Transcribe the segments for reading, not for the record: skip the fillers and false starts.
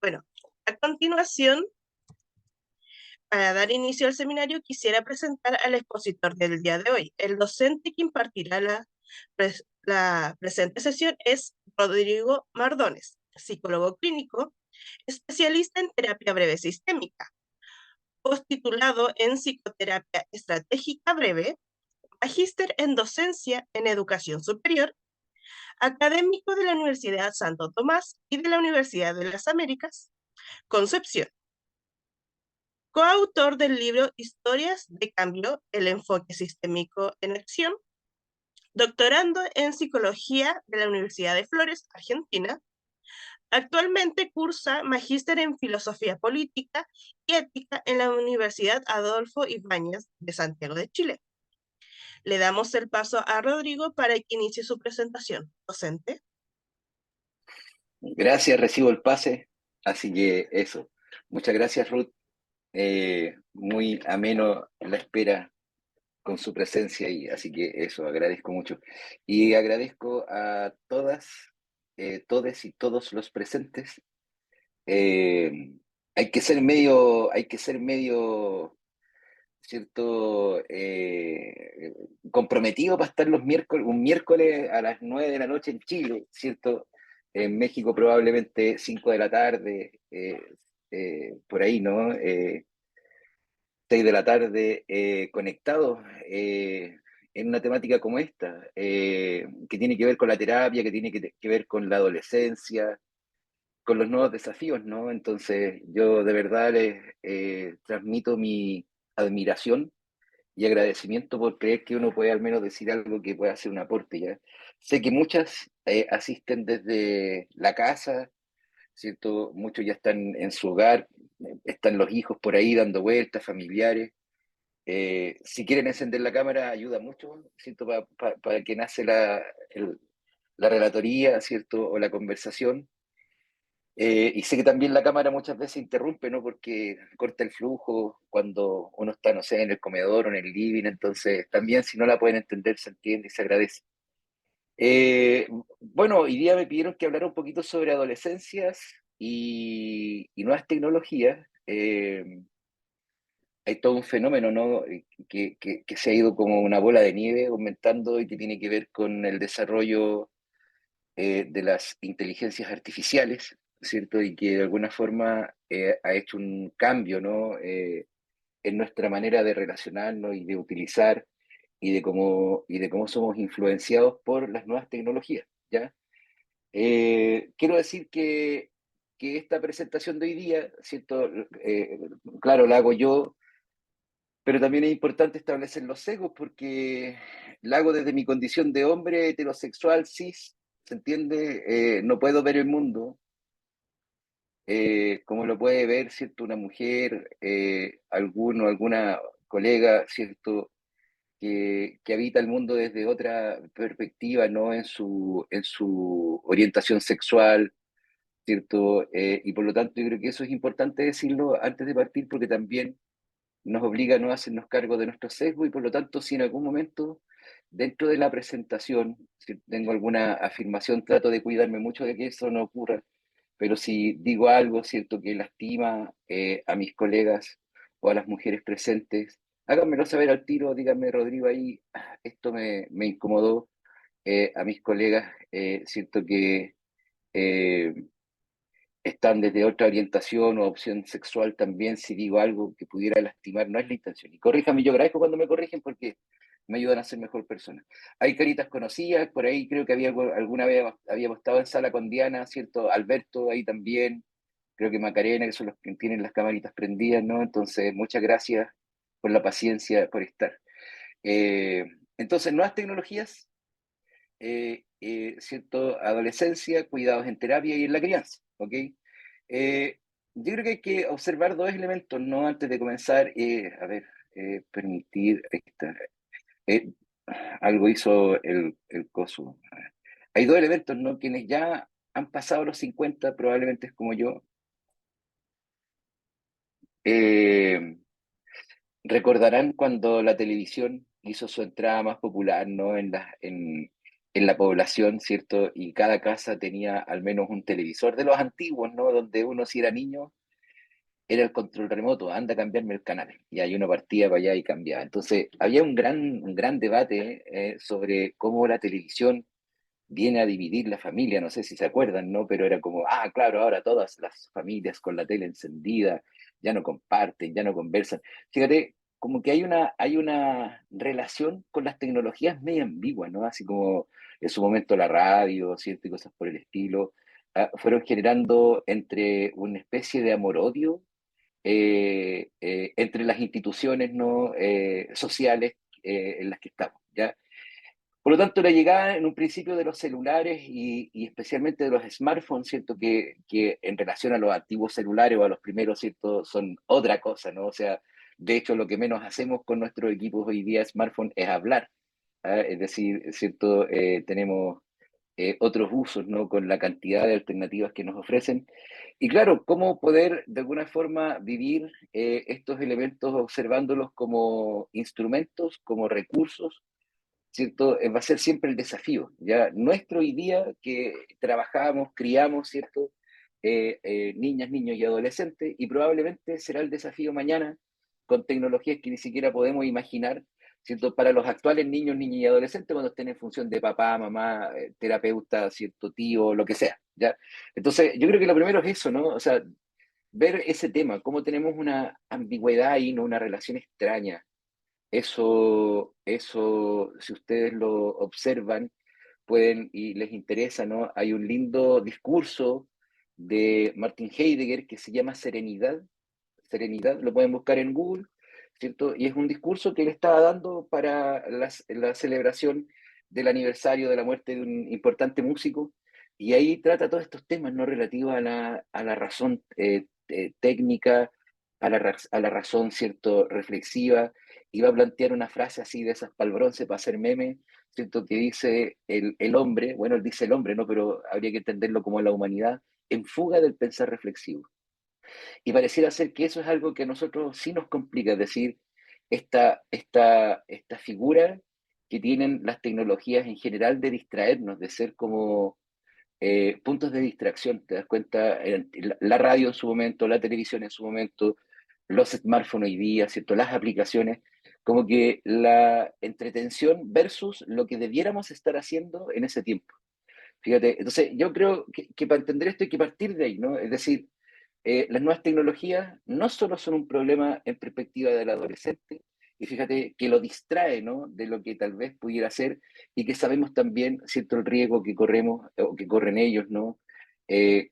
Bueno, a continuación, para dar inicio al seminario, quisiera presentar al expositor del día de hoy. El docente que impartirá la presente sesión es Rodrigo Mardones, psicólogo clínico, especialista en terapia breve sistémica, posttitulado en psicoterapia estratégica breve, magíster en docencia en educación superior, académico de la Universidad Santo Tomás y de la Universidad de las Américas, Concepción. Coautor del libro Historias de Cambio, el enfoque sistémico en acción, doctorando en Psicología de la Universidad de Flores, Argentina. Actualmente cursa magíster en Filosofía Política y Ética en la Universidad Adolfo Ibáñez de Santiago de Chile. Le damos el paso a Rodrigo para que inicie su presentación. Docente. Gracias, recibo el pase, así que eso. Muchas gracias, Ruth. Muy ameno la espera con su presencia y así que eso, agradezco mucho. Y agradezco a todas, todes y todos los presentes. Eh, hay que ser medio, ¿cierto? Comprometido para estar los miércoles, un miércoles a las 9 de la noche en Chile, ¿cierto? En México probablemente 5 de la tarde, por ahí, ¿no? 6 de la tarde, conectados en una temática como esta, que tiene que ver con la terapia, que tiene que ver con la adolescencia, con los nuevos desafíos, ¿no? Entonces, yo de verdad les transmito mi admiración y agradecimiento por creer que uno puede al menos decir algo que pueda hacer un aporte, ¿ya? Sé que muchas asisten desde la casa, ¿cierto? Muchos ya están en su hogar, están los hijos por ahí dando vueltas, familiares. Si quieren encender la cámara, ayuda mucho, ¿cierto? Para que nace la relatoría, ¿cierto? O la conversación. Y sé que también la cámara muchas veces interrumpe, ¿no? Porque corta el flujo cuando uno está, no sé, en el comedor o en el living, entonces también si no la pueden entender se entiende y se agradece. Eh, bueno, hoy día me pidieron que hablara un poquito sobre adolescencias y nuevas tecnologías. Hay todo un fenómeno, ¿no? Que se ha ido como una bola de nieve aumentando y que tiene que ver con el desarrollo de las inteligencias artificiales, ¿cierto? Y que de alguna forma ha hecho un cambio, ¿no? En nuestra manera de relacionarnos y de utilizar y de cómo somos influenciados por las nuevas tecnologías, ¿ya? Quiero decir que esta presentación de hoy día, ¿cierto? Claro, la hago yo, pero también es importante establecer los sesgos porque la hago desde mi condición de hombre heterosexual, cis, ¿se entiende? No puedo ver el mundo como lo puede ver, ¿cierto? Una mujer, alguna colega, ¿cierto? Que habita el mundo desde otra perspectiva, ¿no? En su orientación sexual, ¿cierto? Y por lo tanto yo creo que eso es importante decirlo antes de partir porque también nos obliga a no hacernos cargo de nuestro sesgo y por lo tanto si en algún momento dentro de la presentación, si tengo alguna afirmación, trato de cuidarme mucho de que eso no ocurra, pero si digo algo, ¿cierto?, que lastima a mis colegas o a las mujeres presentes, háganmelo saber al tiro, díganme, Rodrigo, ahí, esto me incomodó, a mis colegas, siento que eh, están desde otra orientación o opción sexual también, si digo algo que pudiera lastimar, no es la intención. Y corríjame, yo agradezco cuando me corrigen porque me ayudan a ser mejor persona. Hay caritas conocidas, por ahí creo que alguna vez habíamos estado en sala con Diana, ¿cierto? Alberto ahí también, creo que Macarena, que son los que tienen las camaritas prendidas, ¿no? Entonces, muchas gracias por la paciencia, por estar. Eh, entonces, nuevas tecnologías, ¿cierto? Adolescencia, cuidados en terapia y en la crianza, ¿ok? Yo creo que hay que observar dos elementos, ¿no? Antes de comenzar, a ver, permitir, ahí está. Eh, algo hizo el coso. Hay dos elementos, ¿no? Quienes ya han pasado los 50 probablemente es como yo, eh, recordarán cuando la televisión hizo su entrada más popular, ¿no? en la población, ¿cierto? Y cada casa tenía al menos un televisor de los antiguos, ¿no? Donde uno, si era niño, era el control remoto, anda a cambiarme el canal. Y hay una partida para allá y cambiaba. Entonces, había un gran debate sobre cómo la televisión viene a dividir la familia, no sé si se acuerdan, ¿no? Pero era como, ah, claro, ahora todas las familias con la tele encendida, ya no comparten, ya no conversan. Fíjate, como que hay una relación con las tecnologías medio ambigua, ¿no? Así como en su momento la radio, ¿cierto? Y cosas por el estilo, fueron generando entre una especie de amor-odio entre las instituciones ¿no? Sociales en las que estamos, ¿ya? Por lo tanto, la llegada en un principio de los celulares y especialmente de los smartphones, ¿cierto? Que en relación a los antiguos celulares o a los primeros, ¿cierto? Son otra cosa, ¿no? O sea, de hecho, lo que menos hacemos con nuestros equipos hoy día smartphone es hablar, ¿ah? Es decir, ¿cierto? Tenemos otros usos, ¿no? Con la cantidad de alternativas que nos ofrecen. Y claro, cómo poder de alguna forma vivir estos elementos observándolos como instrumentos, como recursos, ¿cierto? Va a ser siempre el desafío. Ya nuestro hoy día que trabajamos, criamos, ¿cierto? Niñas, niños y adolescentes, y probablemente será el desafío mañana con tecnologías que ni siquiera podemos imaginar, ¿cierto? Para los actuales niños, niñas y adolescentes cuando estén en función de papá, mamá, terapeuta, ¿cierto? Tío, lo que sea, ¿ya? Entonces, yo creo que lo primero es eso, ¿no? O sea, ver ese tema, cómo tenemos una ambigüedad y ¿no? Una relación extraña eso, si ustedes lo observan, pueden y les interesa, ¿no? Hay un lindo discurso de Martin Heidegger que se llama Serenidad. Serenidad, lo pueden buscar en Google, ¿cierto? Y es un discurso que él estaba dando para la celebración del aniversario de la muerte de un importante músico. Y ahí trata todos estos temas, ¿no? Relativos a la razón técnica, a la razón, ¿cierto? Reflexiva y va a plantear una frase así de esas pal bronce para hacer meme, ¿cierto? Que dice el hombre, bueno, él dice el hombre, ¿no? Pero habría que entenderlo como la humanidad, en fuga del pensar reflexivo. Y pareciera ser que eso es algo que a nosotros sí nos complica, es decir, esta figura que tienen las tecnologías en general de distraernos, de ser como puntos de distracción, te das cuenta, la radio en su momento, la televisión en su momento, los smartphones hoy día, ¿cierto? Las aplicaciones, como que la entretención versus lo que debiéramos estar haciendo en ese tiempo. Fíjate, entonces yo creo que para entender esto hay que partir de ahí, ¿no? Es decir, las nuevas tecnologías no solo son un problema en perspectiva del adolescente, y fíjate que lo distrae, ¿no? De lo que tal vez pudiera ser, y que sabemos también, ¿cierto?, el riesgo que corremos o que corren ellos, ¿no?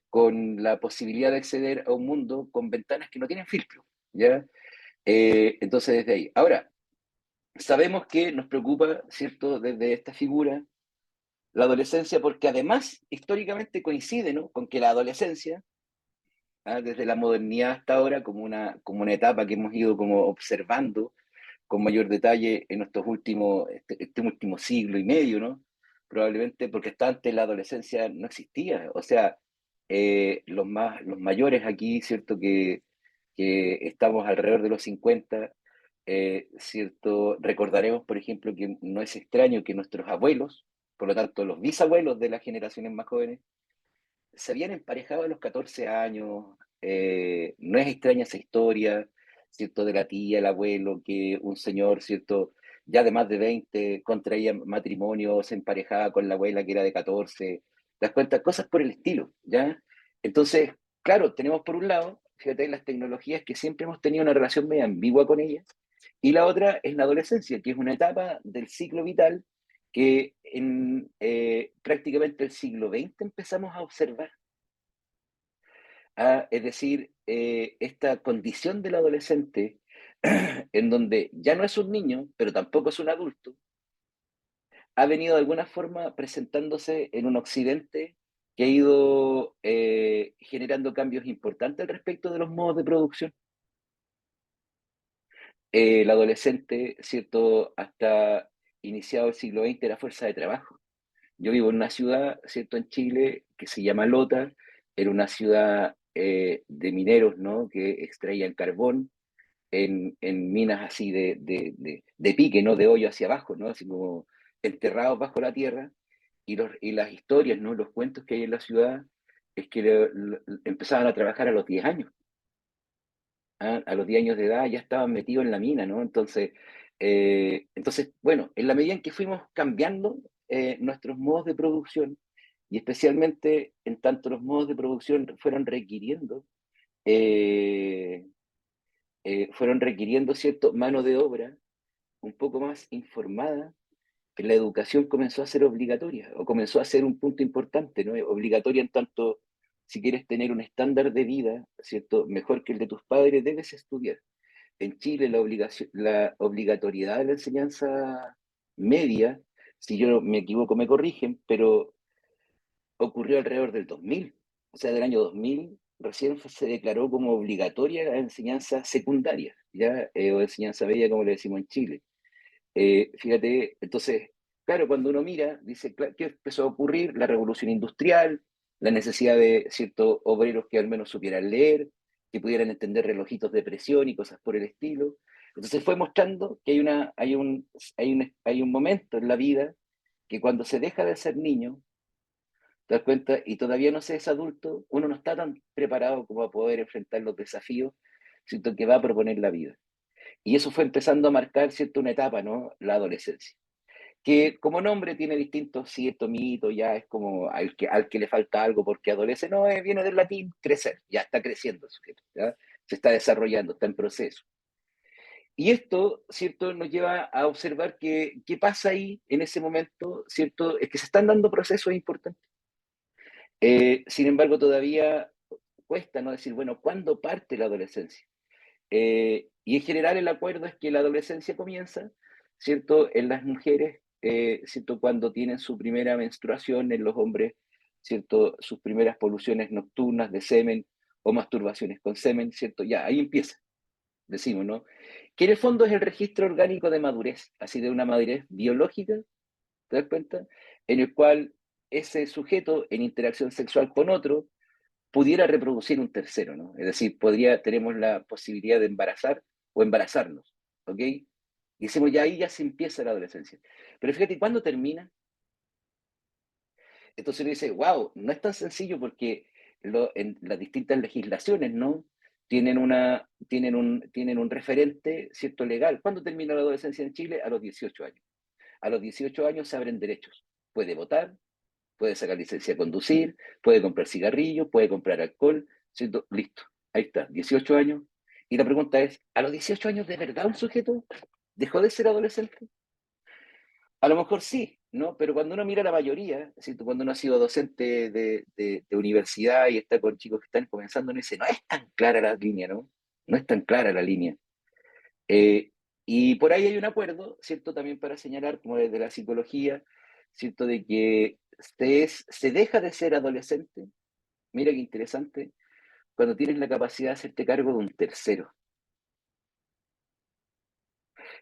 Con la posibilidad de acceder a un mundo con ventanas que no tienen filtro, ¿ya? Entonces, desde ahí. Ahora, sabemos que nos preocupa, ¿cierto?, desde esta figura, la adolescencia, porque además, históricamente coincide, ¿no?, con que la adolescencia desde la modernidad hasta ahora como una etapa que hemos ido como observando con mayor detalle en estos últimos, este último siglo y medio, ¿no? Probablemente porque hasta antes la adolescencia no existía. O sea, los mayores aquí, ¿cierto? Que estamos alrededor de los 50, ¿cierto? Recordaremos, por ejemplo, que no es extraño que nuestros abuelos, por lo tanto los bisabuelos de las generaciones más jóvenes, se habían emparejado a los 14 años, no es extraña esa historia, ¿cierto? De la tía, el abuelo, que un señor, ¿cierto? Ya de más de 20 contraía matrimonio, se emparejaba con la abuela que era de 14, te das cuenta, cosas por el estilo, ¿ya? Entonces, claro, tenemos por un lado, fíjate, las tecnologías que siempre hemos tenido una relación medio ambigua con ellas, y la otra es la adolescencia, que es una etapa del ciclo vital que en prácticamente el siglo XX empezamos a observar. Es decir, esta condición del adolescente, en donde ya no es un niño, pero tampoco es un adulto, ha venido de alguna forma presentándose en un occidente que ha ido generando cambios importantes al respecto de los modos de producción. El adolescente, ¿cierto? Hasta iniciado el siglo XX era fuerza de trabajo. Yo vivo en una ciudad, ¿cierto? En Chile que se llama Lota, era una ciudad de mineros, ¿no? Que extraían carbón en minas así de pique, ¿no? De hoyo hacia abajo, ¿no? Así como enterrados bajo la tierra. y las historias, ¿no? Los cuentos que hay en la ciudad, es que empezaban a trabajar a los 10 años. ¿Ah? A los 10 años de edad ya estaban metidos en la mina, ¿no? Entonces, bueno, en la medida en que fuimos cambiando nuestros modos de producción, y especialmente en tanto los modos de producción eh, fueron requiriendo, ¿cierto?, mano de obra un poco más informada, que la educación comenzó a ser obligatoria, o comenzó a ser un punto importante, ¿no? Obligatoria en tanto, si quieres tener un estándar de vida, ¿cierto?, mejor que el de tus padres, debes estudiar. En Chile la obligatoriedad de la enseñanza media, si yo me equivoco me corrigen, pero ocurrió alrededor del 2000, o sea, del año 2000 recién se declaró como obligatoria la enseñanza secundaria, ¿ya? O enseñanza media, como le decimos en Chile. Fíjate, entonces, claro, cuando uno mira, dice, ¿qué empezó a ocurrir? La revolución industrial, la necesidad de ciertos obreros que al menos supieran leer, que pudieran entender relojitos de presión y cosas por el estilo. Entonces fue mostrando que hay un momento en la vida que cuando se deja de ser niño, te das cuenta, y todavía no se es adulto, uno no está tan preparado como a poder enfrentar los desafíos, sino que va a proponer la vida. Y eso fue empezando a marcar, ¿cierto?, una etapa, ¿no? La adolescencia. Que como nombre tiene distintos ciertos mitos, ya es como al que le falta algo porque adolece, no, viene del latín crecer, ya está creciendo el sujeto, ¿ya? Se está desarrollando, está en proceso. Y esto, ¿cierto?, nos lleva a observar que qué pasa ahí en ese momento, ¿cierto? Es que se están dando procesos importantes. Sin embargo, todavía cuesta no decir, bueno, ¿cuándo parte la adolescencia? Y en general el acuerdo es que la adolescencia comienza, ¿cierto? En las mujeres, ¿cierto? Cuando tienen su primera menstruación, en los hombres, ¿cierto? Sus primeras poluciones nocturnas de semen o masturbaciones con semen, ¿cierto? Ya, ahí empieza, decimos, ¿no? Que en el fondo es el registro orgánico de madurez, así de una madurez biológica, ¿te das cuenta? En el cual ese sujeto en interacción sexual con otro pudiera reproducir un tercero, ¿no? Es decir, tenemos la posibilidad de embarazar o embarazarnos, ¿ok? Y decimos, ya ahí ya se empieza la adolescencia. Pero fíjate, ¿cuándo termina? Entonces uno dice, wow, no es tan sencillo porque en las distintas legislaciones, ¿no? Tienen un referente, ¿cierto?, legal. ¿Cuándo termina la adolescencia en Chile? A los 18 años. A los 18 años se abren derechos. Puede votar, puede sacar licencia de conducir, puede comprar cigarrillos, puede comprar alcohol, ¿cierto? Listo, ahí está, 18 años. Y la pregunta es, ¿a los 18 años de verdad un sujeto dejó de ser adolescente? A lo mejor sí, ¿no? Pero cuando uno mira la mayoría, ¿cierto?, cuando uno ha sido docente de universidad y está con chicos que están comenzando, uno dice, no es tan clara la línea, ¿no? No es tan clara la línea. Eh, y por ahí hay un acuerdo, ¿cierto? También para señalar, como desde la psicología, ¿cierto? De que se deja de ser adolescente, mira qué interesante, cuando tienes la capacidad de hacerte cargo de un tercero.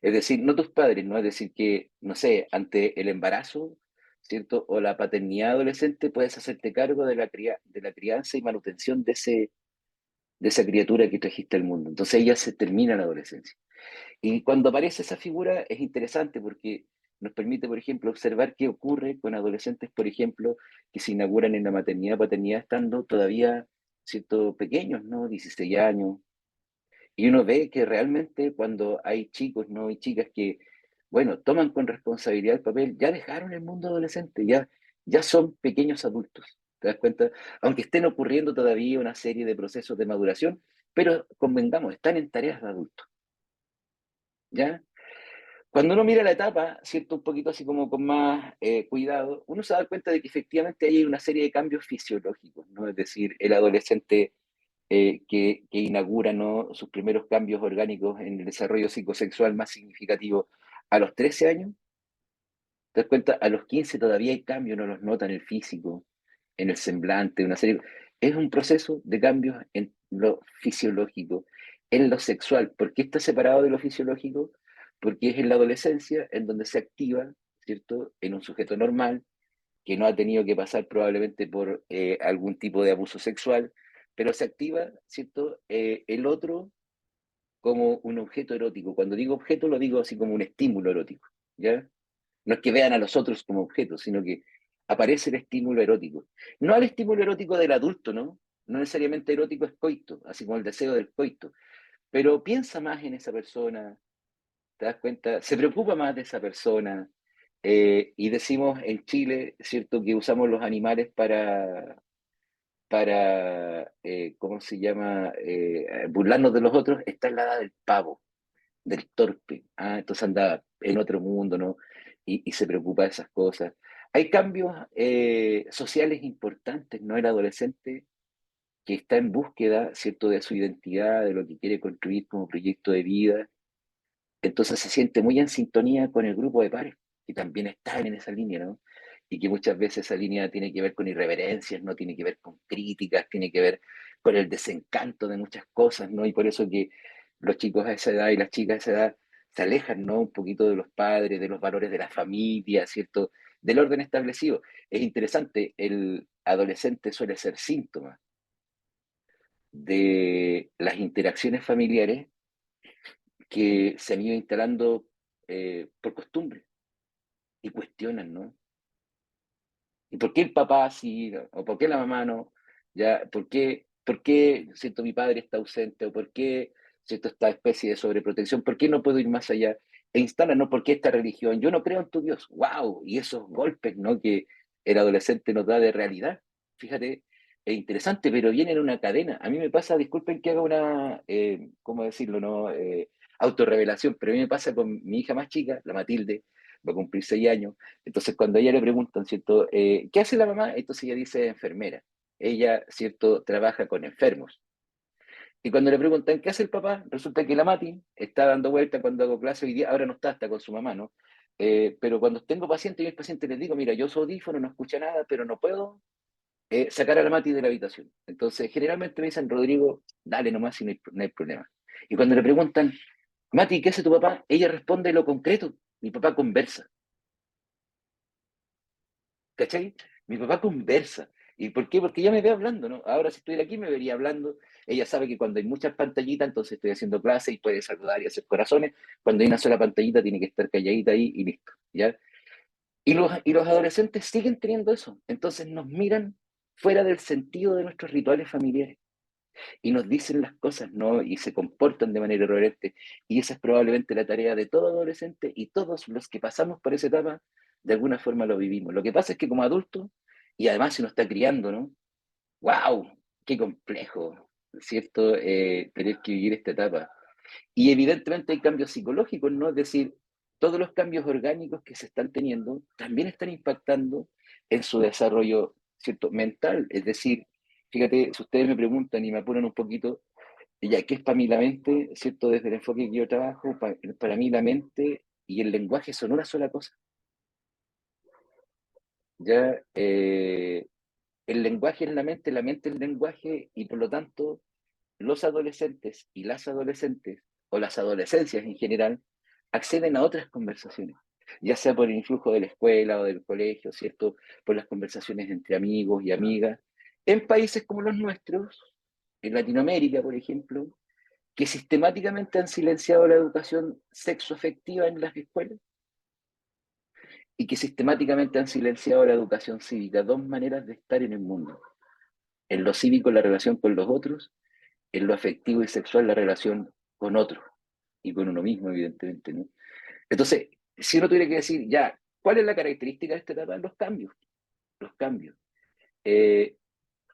Es decir, no tus padres, ¿no? Es decir, que, no sé, ante el embarazo, ¿cierto? O la paternidad adolescente, puedes hacerte cargo de la crianza y manutención de esa criatura que trajiste al mundo. Entonces ahí ya se termina la adolescencia. Y cuando aparece esa figura es interesante porque nos permite, por ejemplo, observar qué ocurre con adolescentes, por ejemplo, que se inauguran en la maternidad, paternidad, estando todavía, ¿cierto?, pequeños, ¿no? 16 años. Y uno ve que realmente cuando hay chicos, ¿no?, y chicas que, bueno, toman con responsabilidad el papel, ya dejaron el mundo adolescente, ya son pequeños adultos. ¿Te das cuenta? Aunque estén ocurriendo todavía una serie de procesos de maduración, pero convengamos, están en tareas de adultos, ¿ya? Cuando uno mira la etapa, ¿cierto?, un poquito así como con más cuidado, uno se da cuenta de que efectivamente hay una serie de cambios fisiológicos, ¿no? Es decir, el adolescente que inaugura, ¿no?, sus primeros cambios orgánicos en el desarrollo psicosexual más significativo a los 13 años, te das cuenta, a los 15 todavía hay cambios, no los nota en el físico, en el semblante, una serie. Es un proceso de cambios en lo fisiológico, en lo sexual. ¿Por qué está separado de lo fisiológico? Porque es en la adolescencia en donde se activa, ¿cierto?, en un sujeto normal, que no ha tenido que pasar probablemente por algún tipo de abuso sexual, pero se activa, ¿cierto?, el otro como un objeto erótico. Cuando digo objeto, lo digo así como un estímulo erótico, ¿ya? No es que vean a los otros como objetos, sino que aparece el estímulo erótico. No al estímulo erótico del adulto, ¿no? No necesariamente erótico es coito, así como el deseo del coito, pero piensa más en esa persona, ¿te das cuenta? Se preocupa más de esa persona. Y decimos en Chile, ¿cierto?, que usamos los animales ¿cómo se llama?, burlarnos de los otros. Está en la edad del pavo, del torpe. ¿Ah? Entonces anda en otro mundo, ¿no? Y se preocupa de esas cosas. Hay cambios sociales importantes, ¿no? El adolescente que está en búsqueda, ¿cierto?, de su identidad, de lo que quiere construir como proyecto de vida. Entonces se siente muy en sintonía con el grupo de pares, que también están en esa línea, ¿no? Y que muchas veces esa línea tiene que ver con irreverencias, no tiene que ver con críticas, tiene que ver con el desencanto de muchas cosas, ¿no? Y por eso que los chicos a esa edad y las chicas a esa edad se alejan, ¿no? Un poquito de los padres, de los valores de la familia, ¿cierto? Del orden establecido. Es interesante, el adolescente suele ser síntoma de las interacciones familiares que se han ido instalando por costumbre y cuestionan, ¿no? ¿Y por qué el papá sí? ¿O por qué la mamá no? ¿Ya? ¿Por qué, siento, mi padre está ausente? ¿O por qué, siento, esta especie de sobreprotección? ¿Por qué no puedo ir más allá? E instalan, ¿no? ¿Por qué esta religión? Yo no creo en tu Dios. ¡Wow! Y esos golpes, ¿no?, que el adolescente nos da de realidad. Fíjate, es interesante, pero viene en una cadena. A mí me pasa, disculpen que haga una, ¿cómo decirlo?, ¿no? Autorrevelación, pero a mí me pasa con mi hija más chica, la Matilde, va a cumplir 6 años. Entonces, cuando a ella le preguntan, ¿cierto? ¿Qué hace la mamá? Entonces ella dice enfermera. Ella, ¿cierto?, trabaja con enfermos. Y cuando le preguntan, ¿qué hace el papá? Resulta que la Mati está dando vuelta cuando hago clase hoy día, ahora no está con su mamá, ¿no? Pero cuando tengo pacientes, yo al paciente les digo, mira, yo soy audífono, no escucha nada, pero no puedo sacar a la Mati de la habitación. Entonces, generalmente me dicen, Rodrigo, dale nomás si no hay problema. Y cuando le preguntan, Mati, ¿qué hace tu papá? Ella responde lo concreto. Mi papá conversa. ¿Cachai? Mi papá conversa. ¿Y por qué? Porque ya me ve hablando, ¿no? Ahora si estuviera aquí me vería hablando. Ella sabe que cuando hay muchas pantallitas, entonces estoy haciendo clase y puede saludar y hacer corazones. Cuando hay una sola pantallita, tiene que estar calladita ahí y listo, ¿ya? Y los adolescentes siguen teniendo eso. Entonces nos miran fuera del sentido de nuestros rituales familiares y nos dicen las cosas, ¿no? Y se comportan de manera irreverente. Y esa es probablemente la tarea de todo adolescente y todos los que pasamos por esa etapa, de alguna forma lo vivimos. Lo que pasa es que como adultos, y además si uno está criando, ¿no? ¡Wow! ¡Qué complejo! ¿Cierto? Tener que vivir esta etapa. Y evidentemente hay cambios psicológicos, ¿no? Es decir, todos los cambios orgánicos que se están teniendo también están impactando en su desarrollo, ¿cierto?, mental. Es decir, fíjate, si ustedes me preguntan y me apuran un poquito, ya, ¿qué es para mí la mente? ¿Cierto? Desde el enfoque que yo trabajo, para mí la mente y el lenguaje son una sola cosa. Ya, el lenguaje es la mente es el lenguaje, y por lo tanto, los adolescentes y las adolescentes, o las adolescencias en general, acceden a otras conversaciones, ya sea por el influjo de la escuela o del colegio, ¿cierto? Por las conversaciones entre amigos y amigas, en países como los nuestros, en Latinoamérica, por ejemplo, que sistemáticamente han silenciado la educación sexoafectiva en las escuelas y que sistemáticamente han silenciado la educación cívica, dos maneras de estar en el mundo. En lo cívico, la relación con los otros; en lo afectivo y sexual, la relación con otros y con uno mismo, evidentemente, ¿no? Entonces, si uno tuviera que decir, ya, ¿cuál es la característica de esta etapa? Los cambios, los cambios. Eh,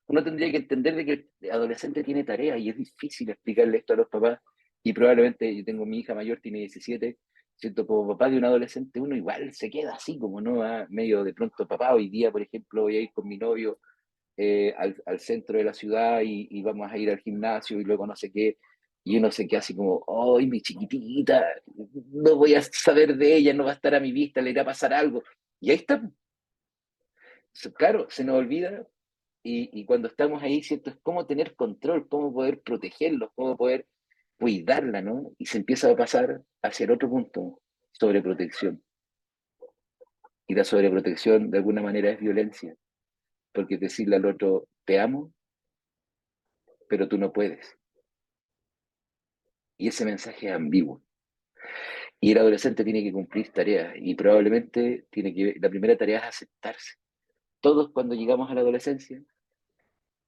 Uno tendría que entender de que el adolescente tiene tareas y es difícil explicarle esto a los papás, y probablemente yo tengo mi hija mayor, tiene 17, siento, como papá de un adolescente, uno igual se queda así, como no, medio de pronto, papá, hoy día, por ejemplo, voy a ir con mi novio al centro de la ciudad y vamos a ir al gimnasio y luego no sé qué, y uno se queda así como, ¡ay, mi chiquitita! No voy a saber de ella, no va a estar a mi vista, le irá a pasar algo. Y ahí está. Claro, se nos olvida, y cuando estamos ahí, ¿cierto? Es cómo tener control, cómo poder protegerlos, cómo poder cuidarla, ¿no? Y se empieza a pasar hacia el otro punto, sobreprotección. Y la sobreprotección de alguna manera es violencia, porque decirle al otro, te amo, pero tú no puedes. Y ese mensaje es ambiguo. Y el adolescente tiene que cumplir tareas, y probablemente la primera tarea es aceptarse. todos cuando llegamos a la adolescencia,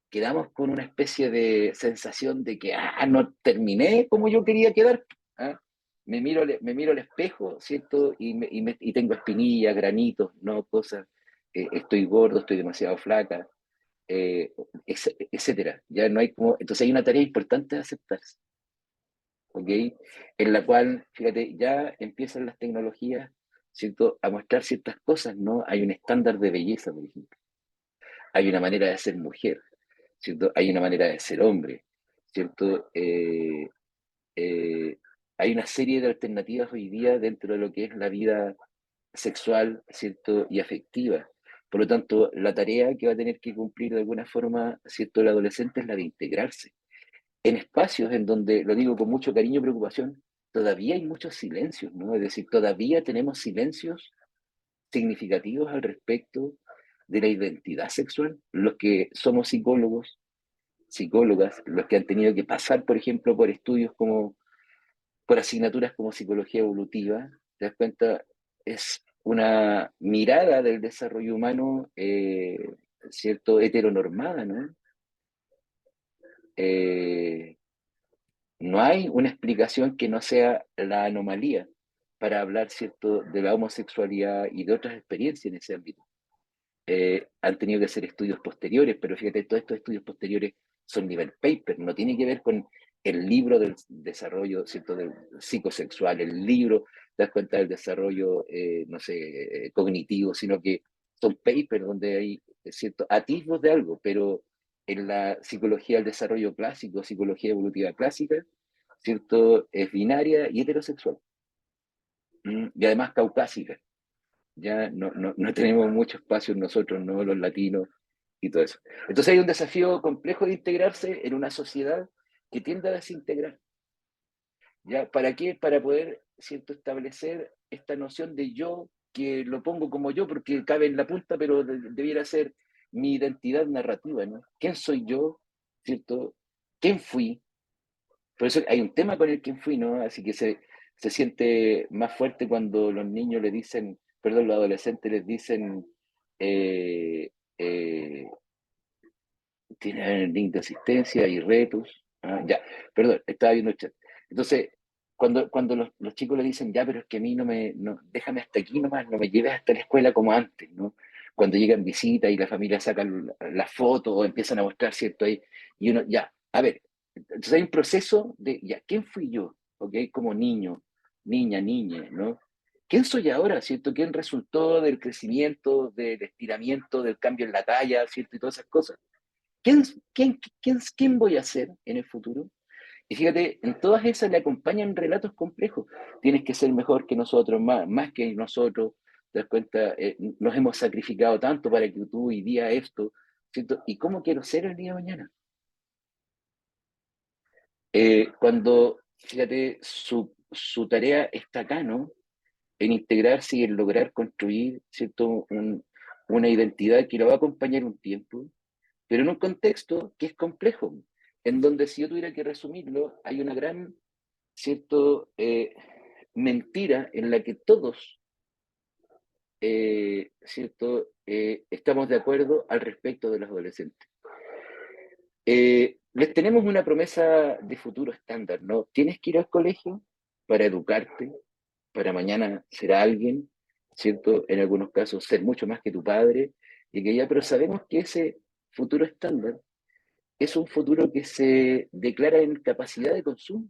quedamos con una especie de sensación de que no terminé como yo quería quedar. ¿Ah? Me miro al espejo, ¿cierto? Y tengo espinillas, granitos, ¿no? Cosas. Estoy gordo, estoy demasiado flaca, etcétera. Ya no hay como. Entonces hay una tarea importante de aceptarse, ¿ok? En la cual, fíjate, ya empiezan las tecnologías, ¿cierto? A mostrar ciertas cosas, ¿no? Hay un estándar de belleza, por ejemplo. Hay una manera de ser mujer, ¿cierto? Hay una manera de ser hombre, ¿cierto? Eh, hay una serie de alternativas hoy día dentro de lo que es la vida sexual, ¿cierto? Y afectiva. Por lo tanto, la tarea que va a tener que cumplir de alguna forma, ¿cierto? El adolescente es la de integrarse en espacios en donde, lo digo con mucho cariño y preocupación, todavía hay muchos silencios, ¿no? Es decir, todavía tenemos silencios significativos al respecto de la identidad sexual. Los que somos psicólogos, psicólogas, los que han tenido que pasar, por ejemplo, por estudios como, por asignaturas como psicología evolutiva, te das cuenta, es una mirada del desarrollo humano, ¿cierto?, heteronormada, ¿no? Eh, no hay una explicación que no sea la anomalía para hablar, ¿cierto?, de la homosexualidad y de otras experiencias en ese ámbito. Han tenido que hacer estudios posteriores, pero fíjate, todos estos estudios posteriores son nivel paper, no tiene que ver con el libro del desarrollo, ¿cierto?, del psicosexual, el libro, te das cuenta del desarrollo, no sé, cognitivo, sino que son papers donde hay, ¿cierto?, atisbos de algo, pero en la psicología del desarrollo clásico, psicología evolutiva clásica, ¿cierto?, es binaria y heterosexual, y además caucásica. Ya no tenemos mucho espacio nosotros, ¿no? Los latinos y todo eso. Entonces hay un desafío complejo de integrarse en una sociedad que tiende a desintegrar. ¿Ya? ¿Para qué? Para poder, ¿cierto?, establecer esta noción de yo, que lo pongo como yo porque cabe en la punta, pero debiera ser mi identidad narrativa, ¿no? ¿Quién soy yo? ¿Cierto? ¿Quién fui? Por eso hay un tema con el quién fui, ¿no? Así que se siente más fuerte cuando los niños le dicen, perdón, los adolescentes les dicen, eh, eh, tienen link de asistencia y retos. Ah, ya, perdón, estaba viendo el chat. Entonces, cuando los chicos le dicen, ya, pero es que a mí déjame hasta aquí nomás, no me lleves hasta la escuela como antes, ¿no? Cuando llegan visitas y la familia saca las fotos o empiezan a mostrar, ¿cierto? Ahí, y uno, ya, a ver, entonces hay un proceso de, ya, ¿quién fui yo? ¿Ok? Como niño, niña, ¿no? ¿Quién soy ahora, cierto? ¿Quién resultó del crecimiento, del estiramiento, del cambio en la talla, cierto? Y todas esas cosas. ¿Quién, quién voy a ser en el futuro? Y fíjate, en todas esas le acompañan relatos complejos. Tienes que ser mejor que nosotros, más que nosotros. Te das cuenta, nos hemos sacrificado tanto para que tú hoy día esto, ¿cierto? ¿Y cómo quiero ser el día de mañana? Cuando, fíjate, su tarea está acá, ¿no? En integrarse y en lograr construir, ¿cierto? Una identidad que lo va a acompañar un tiempo, pero en un contexto que es complejo, en donde si yo tuviera que resumirlo, hay una gran, cierto, mentira en la que todos, cierto, estamos de acuerdo al respecto de los adolescentes. Les tenemos una promesa de futuro estándar, ¿no? Tienes que ir al colegio para educarte, para mañana ser alguien, ¿cierto? En algunos casos ser mucho más que tu padre, y que ya, pero sabemos que ese futuro estándar es un futuro que se declara en capacidad de consumo.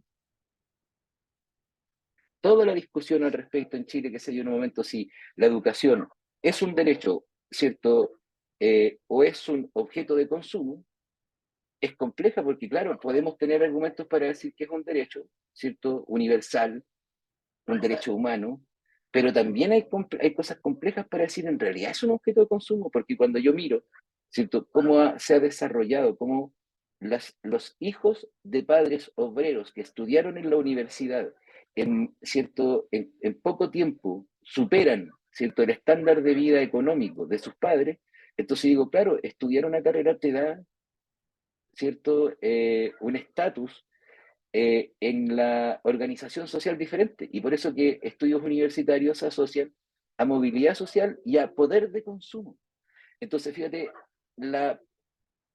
Toda la discusión al respecto en Chile, que se dio en un momento, si la educación es un derecho, ¿cierto? O es un objeto de consumo, es compleja porque, claro, podemos tener argumentos para decir que es un derecho, ¿cierto? Universal, un derecho humano, pero también hay cosas complejas para decir en realidad es un objeto de consumo, porque cuando yo miro, ¿cierto?, se ha desarrollado, cómo los hijos de padres obreros que estudiaron en la universidad, ¿cierto?, en poco tiempo superan, ¿cierto?, el estándar de vida económico de sus padres, entonces digo, claro, estudiar una carrera te da, ¿cierto?, un estatus en la organización social diferente. Y por eso que estudios universitarios se asocian a movilidad social y a poder de consumo. Entonces, fíjate, la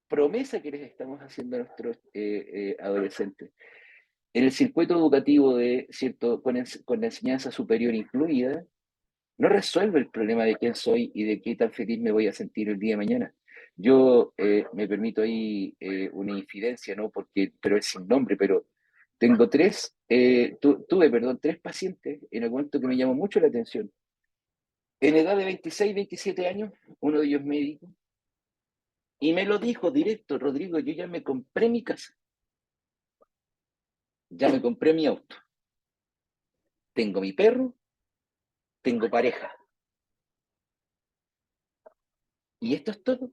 promesa que les estamos haciendo a nuestros adolescentes en el circuito educativo de, ¿cierto? Con la enseñanza superior incluida, no resuelve el problema de quién soy y de qué tan feliz me voy a sentir el día de mañana. Yo me permito ahí una infidencia, ¿no? Porque, pero es sin nombre, pero tengo tuve, perdón, tres pacientes en el momento que me llamó mucho la atención. En edad de 26, 27 años, uno de ellos médico, y me lo dijo directo: Rodrigo, yo ya me compré mi casa, ya me compré mi auto, tengo mi perro, tengo pareja. ¿Y esto es todo?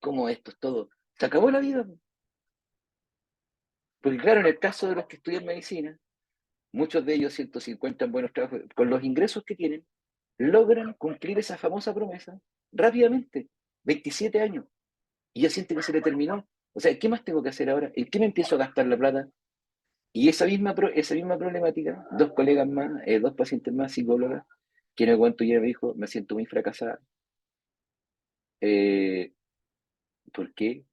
¿Cómo esto es todo? Se acabó la vida. Porque claro, en el caso de los que estudian medicina, muchos de ellos, 150 en buenos trabajos, con los ingresos que tienen, logran cumplir esa famosa promesa rápidamente, 27 años, y ya sienten que se le terminó. O sea, ¿qué más tengo que hacer ahora? ¿En qué me empiezo a gastar la plata? Y esa misma problemática, dos colegas más, dos pacientes más, psicólogas, que en el cuanto ya me dijo: me siento muy fracasada. Eh, ¿Por qué?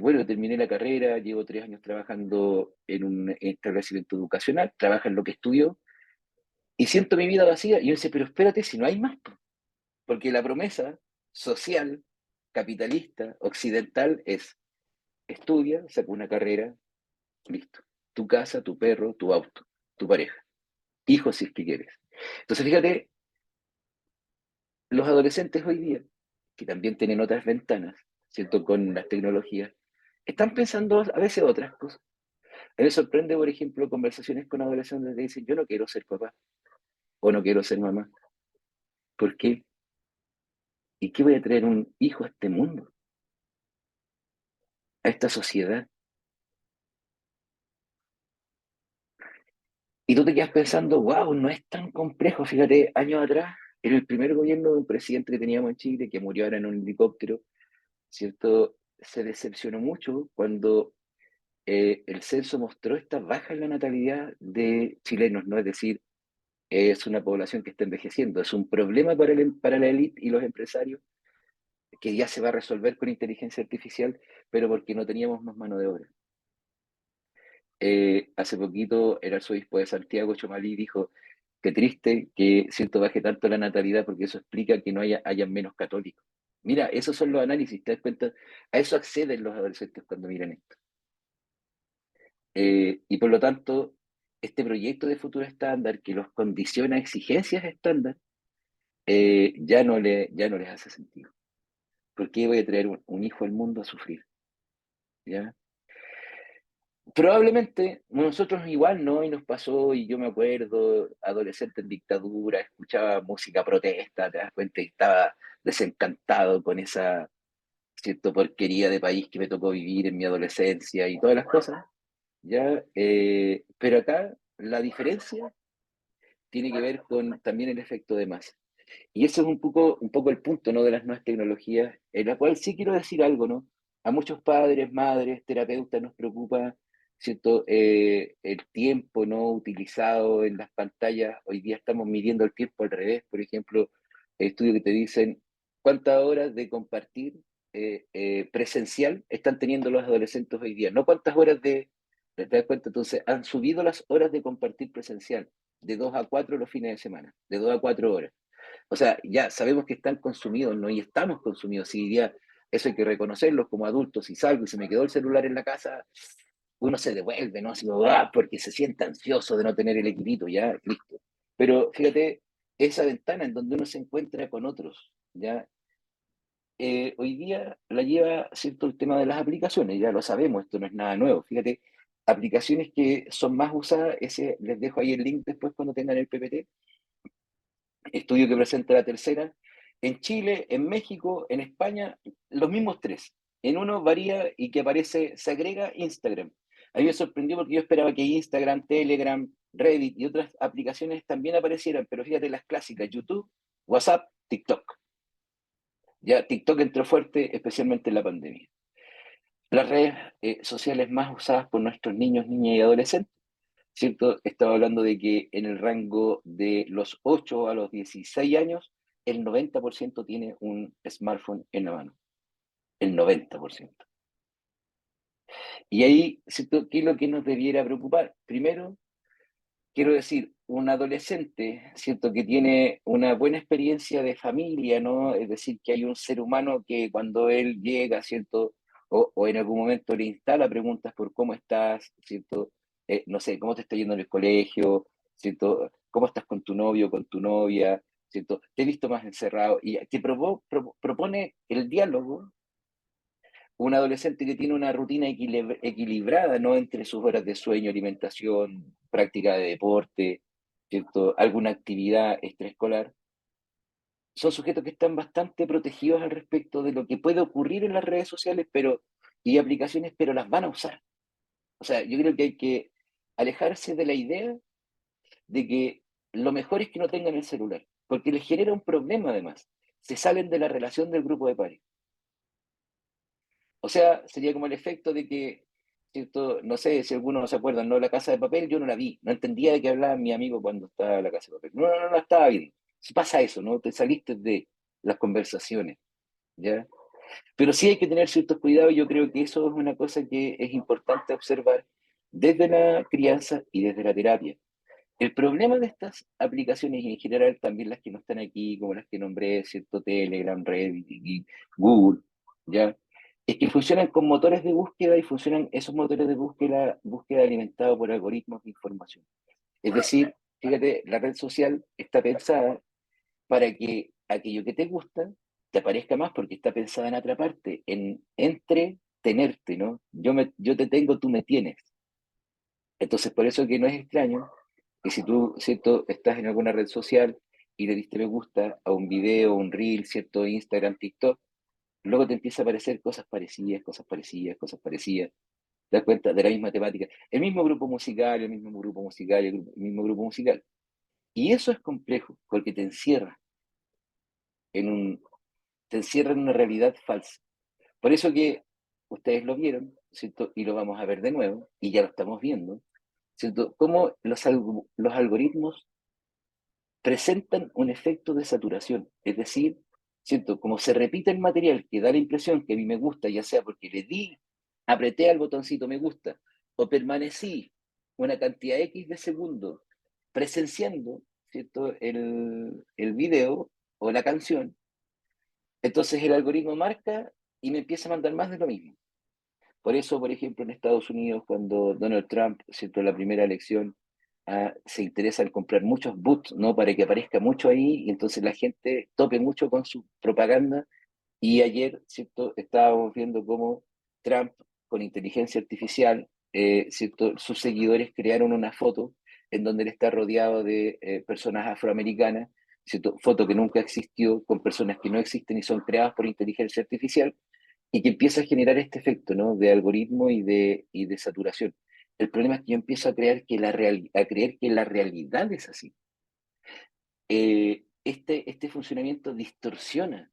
Bueno, terminé la carrera, llevo 3 años trabajando en un establecimiento educacional, trabaja en lo que estudió, y siento mi vida vacía. Y yo decía: pero espérate, si no hay más, porque la promesa social, capitalista, occidental es: estudia, saca una carrera, listo. Tu casa, tu perro, tu auto, tu pareja, hijos si es que quieres. Entonces, fíjate, los adolescentes hoy día, que también tienen otras ventanas, ¿cierto? Con las tecnologías, están pensando a veces otras cosas. A mí me sorprende, por ejemplo, conversaciones con adolescentes que dicen: yo no quiero ser papá o no quiero ser mamá. ¿Por qué? ¿Y qué voy a traer un hijo a este mundo, a esta sociedad? Y tú te quedas pensando: wow, no es tan complejo. Fíjate, años atrás, en el primer gobierno de un presidente que teníamos en Chile, que murió ahora en un helicóptero, ¿cierto? Se decepcionó mucho cuando el censo mostró esta baja en la natalidad de chilenos, ¿no? Es decir, es una población que está envejeciendo, es un problema para la élite y los empresarios, que ya se va a resolver con inteligencia artificial, pero porque no teníamos más mano de obra. Hace poquito el arzobispo de Santiago, Chomalí, dijo: qué triste que siento baje tanto la natalidad, porque eso explica que no haya menos católicos. Mira, esos son los análisis, ¿te das cuenta? A eso acceden los adolescentes cuando miran esto. Y por lo tanto, este proyecto de futuro estándar que los condiciona a exigencias estándar, ya no les hace sentido. ¿Por qué voy a traer un hijo al mundo a sufrir? ¿Ya? Probablemente nosotros igual, ¿no? Y nos pasó, y yo me acuerdo, adolescente en dictadura, escuchaba música protesta, te das cuenta, y estaba desencantado con esa, cierto, porquería de país que me tocó vivir en mi adolescencia y todas las cosas, ¿ya? Pero acá la diferencia tiene que ver con también el efecto de masa. Y eso es un poco el punto, ¿no? De las nuevas tecnologías, en la cual sí quiero decir algo, ¿no? A muchos padres, madres, terapeutas nos preocupa, ¿cierto? El tiempo no utilizado en las pantallas. Hoy día estamos midiendo el tiempo al revés. Por ejemplo, estudios que te dicen cuántas horas de compartir presencial están teniendo los adolescentes hoy día, no cuántas horas ¿te das cuenta? Entonces, han subido las horas de compartir presencial de 2 a 4 los fines de semana, de 2 a 4 horas. O sea, ya sabemos que están consumidos, ¿no? Y estamos consumidos. Si día eso hay que reconocerlo como adultos. Si salgo y se me quedó el celular en la casa, uno se devuelve, ¿no? Así, porque se siente ansioso de no tener el equipito, ya, listo. Pero fíjate, esa ventana en donde uno se encuentra con otros, ya, hoy día la lleva, ¿cierto? El tema de las aplicaciones, ya lo sabemos, esto no es nada nuevo. Fíjate, aplicaciones que son más usadas, ese, les dejo ahí el link después cuando tengan el PPT, estudio que presenta la tercera, en Chile, en México, en España, los mismos tres. En uno varía y que aparece, se agrega Instagram. A mí me sorprendió porque yo esperaba que Instagram, Telegram, Reddit y otras aplicaciones también aparecieran, pero fíjate las clásicas: YouTube, WhatsApp, TikTok. Ya TikTok entró fuerte, especialmente en la pandemia. Las redes sociales más usadas por nuestros niños, niñas y adolescentes: ¿cierto? Estaba hablando de que en el rango de los 8 a los 16 años, el 90% tiene un smartphone en la mano. El 90%. Y ahí, ¿cierto? ¿Qué es lo que nos debiera preocupar? Primero, quiero decir, un adolescente, ¿cierto? Que tiene una buena experiencia de familia, ¿no? Es decir, que hay un ser humano que cuando él llega, ¿cierto? O en algún momento le instala preguntas por cómo estás, ¿cierto? No sé, cómo te está yendo en el colegio, ¿cierto? ¿Cómo estás con tu novio, con tu novia, ¿cierto? Te he visto más encerrado y te propone el diálogo. Un adolescente que tiene una rutina equilibrada, ¿no? Entre sus horas de sueño, alimentación, práctica de deporte, ¿cierto? Alguna actividad extraescolar, son sujetos que están bastante protegidos al respecto de lo que puede ocurrir en las redes sociales y aplicaciones, pero las van a usar. O sea, yo creo que hay que alejarse de la idea de que lo mejor es que no tengan el celular, porque les genera un problema además. Se salen de la relación del grupo de pares. O sea, sería como el efecto de que, ¿cierto? No sé si algunos no se acuerdan, ¿no? La Casa de Papel yo no la vi, no entendía de qué hablaba mi amigo cuando estaba en la Casa de Papel. No la estaba viendo. Si pasa eso, ¿no? Te saliste de las conversaciones, ¿ya? Pero sí hay que tener ciertos cuidados, yo creo que eso es una cosa que es importante observar desde la crianza y desde la terapia. El problema de estas aplicaciones y en general también las que no están aquí, como las que nombré, ¿cierto? Telegram, Reddit y Google, ¿ya? Es que funcionan con motores de búsqueda y funcionan esos motores de búsqueda alimentados por algoritmos de información. Es decir, fíjate, la red social está pensada para que aquello que te gusta te aparezca más porque está pensada en atraparte, en entretenerte, ¿no? Yo te tengo, tú me tienes. Entonces, por eso que no es extraño que si tú, ¿cierto?, estás en alguna red social y le diste me gusta a un video, un reel, ¿cierto?, Instagram, TikTok, luego te empieza a aparecer cosas parecidas, cosas parecidas, cosas parecidas. Te das cuenta de la misma temática. El mismo grupo musical, el mismo grupo musical, el mismo grupo musical. Y eso es complejo, porque en un, te encierra en una realidad falsa. Por eso que ustedes lo vieron, ¿cierto? Y lo vamos a ver de nuevo, y ya lo estamos viendo, ¿cierto? Cómo los algoritmos presentan un efecto de saturación, es decir, ¿cierto? Como se repite el material que da la impresión que a mí me gusta, ya sea porque apreté al botoncito me gusta, o permanecí una cantidad X de segundos presenciando, ¿cierto? El video o la canción, entonces el algoritmo marca y me empieza a mandar más de lo mismo. Por eso, por ejemplo, en Estados Unidos, cuando Donald Trump, ¿cierto?, la primera elección, se interesa en comprar muchos bots, ¿no? Para que aparezca mucho ahí y entonces la gente tope mucho con su propaganda. Y ayer, ¿cierto?, estábamos viendo cómo Trump, con inteligencia artificial, ¿cierto?, sus seguidores crearon una foto en donde él está rodeado de personas afroamericanas, ¿cierto?, foto que nunca existió, con personas que no existen y son creadas por inteligencia artificial y que empieza a generar este efecto, ¿no? De algoritmo y de saturación. El problema es que yo empiezo a creer que a creer que la realidad es así. Este funcionamiento distorsiona,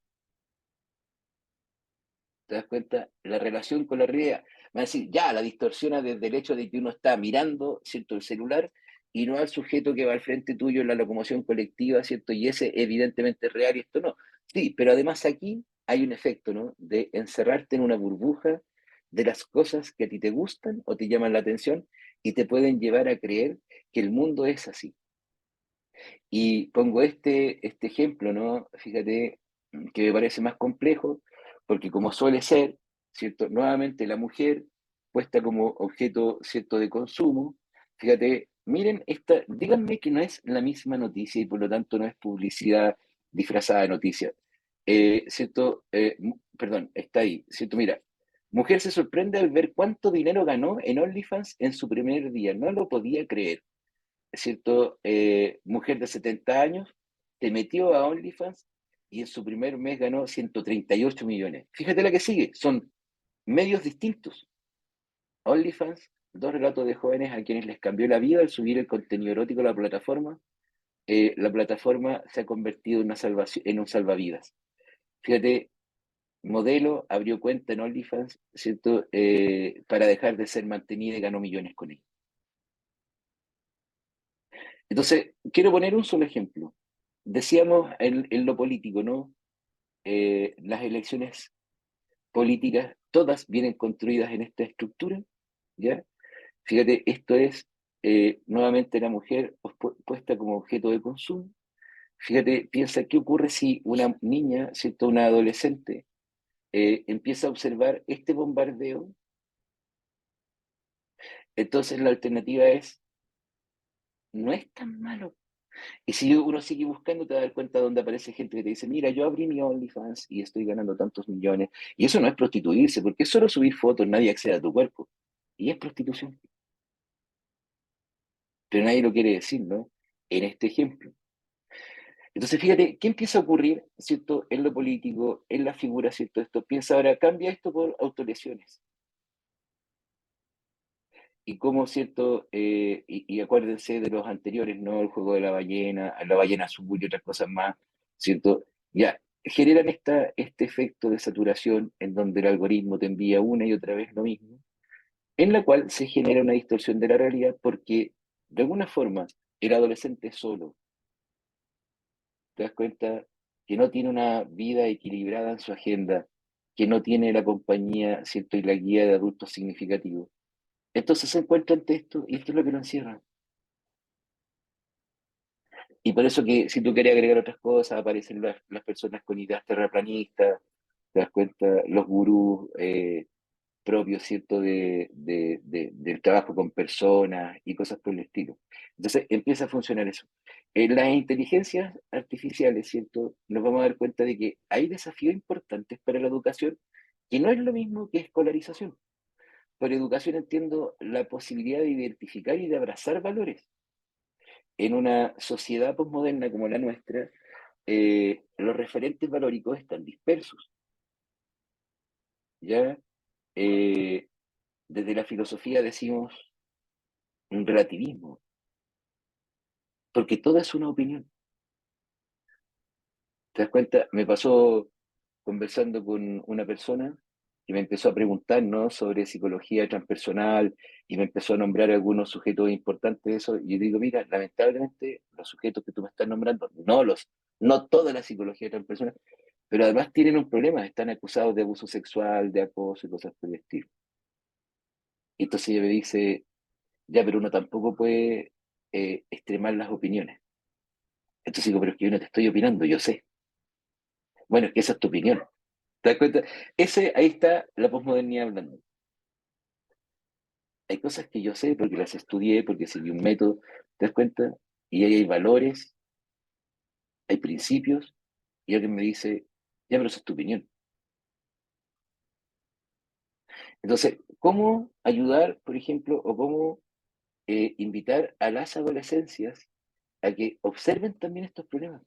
¿te das cuenta? La relación con la realidad. Va a decir, ya, la distorsiona desde el hecho de que uno está mirando, ¿cierto?, el celular y no al sujeto que va al frente tuyo en la locomoción colectiva, ¿cierto? Y ese evidentemente es real y esto no. Sí, pero además aquí hay un efecto, ¿no? De encerrarte en una burbuja de las cosas que a ti te gustan o te llaman la atención y te pueden llevar a creer que el mundo es así. Y pongo este ejemplo, ¿no? Fíjate que me parece más complejo, porque como suele ser, ¿cierto? Nuevamente la mujer puesta como objeto, ¿cierto?, de consumo. Fíjate, miren esta, díganme que no es la misma noticia y por lo tanto no es publicidad disfrazada de noticia. ¿Cierto? Perdón, está ahí, ¿cierto? Mira, mujer se sorprende al ver cuánto dinero ganó en OnlyFans en su primer día. No lo podía creer. ¿Cierto? Mujer de 70 años, te metió a OnlyFans y en su primer mes ganó 138 millones. Fíjate la que sigue, son medios distintos. OnlyFans, dos relatos de jóvenes a quienes les cambió la vida al subir el contenido erótico a la plataforma. La plataforma se ha convertido en un salvavidas. Fíjate, modelo abrió cuenta en OnlyFans, ¿cierto? Para dejar de ser mantenida y ganó millones con él. Entonces, quiero poner un solo ejemplo. Decíamos en lo político, ¿no? Las elecciones políticas, todas vienen construidas en esta estructura, ¿ya? Fíjate, esto es nuevamente la mujer puesta como objeto de consumo. Fíjate, piensa qué ocurre si una niña, ¿cierto? Una adolescente, empieza a observar este bombardeo. Entonces la alternativa es, no es tan malo. Y si uno sigue buscando, te das cuenta donde aparece gente que te dice, mira, yo abrí mi OnlyFans y estoy ganando tantos millones. Y eso no es prostituirse, porque es solo subir fotos, nadie accede a tu cuerpo. Y es prostitución. Pero nadie lo quiere decir, ¿no? En este ejemplo. Entonces, fíjate, ¿qué empieza a ocurrir, ¿cierto? En lo político, en la figura, ¿cierto? Esto piensa ahora, cambia esto por autolesiones. Y cómo, ¿cierto? Y acuérdense de los anteriores, ¿no? El juego de la ballena azul y otras cosas más, ¿cierto? Ya, generan este efecto de saturación en donde el algoritmo te envía una y otra vez lo mismo, en la cual se genera una distorsión de la realidad porque, de alguna forma, el adolescente es solo, te das cuenta que no tiene una vida equilibrada en su agenda, que no tiene la compañía, ¿cierto? Y la guía de adultos significativos. Entonces se encuentra ante esto y esto es lo que lo encierra. Y por eso que si tú quieres agregar otras cosas, aparecen las personas con ideas terraplanistas, te das cuenta, los gurús propios, ¿cierto?, del trabajo con personas y cosas por el estilo. Entonces empieza a funcionar eso. En las inteligencias artificiales, ¿cierto?, nos vamos a dar cuenta de que hay desafíos importantes para la educación que no es lo mismo que escolarización. Por educación entiendo la posibilidad de identificar y de abrazar valores. En una sociedad posmoderna como la nuestra, los referentes valóricos están dispersos, ¿ya? Eh, Desde la filosofía decimos un relativismo, porque toda es una opinión. ¿Te das cuenta? Me pasó conversando con una persona que me empezó a preguntar, ¿no?, sobre psicología transpersonal y me empezó a nombrar algunos sujetos importantes de eso. Y yo digo, mira, lamentablemente los sujetos que tú me estás nombrando, no toda la psicología transpersonal, pero además tienen un problema, están acusados de abuso sexual, de acoso y cosas por el estilo. Y entonces ella me dice, ya, pero uno tampoco puede extremar las opiniones. Entonces digo, pero es que yo no te estoy opinando, yo sé. Bueno, es que esa es tu opinión. ¿Te das cuenta? Ahí está la posmodernidad hablando. Hay cosas que yo sé porque las estudié, porque seguí un método, ¿te das cuenta? Y ahí hay valores, hay principios, y alguien me dice, ya, pero esa es tu opinión. Entonces, ¿cómo ayudar, por ejemplo, o cómo invitar a las adolescencias a que observen también estos problemas?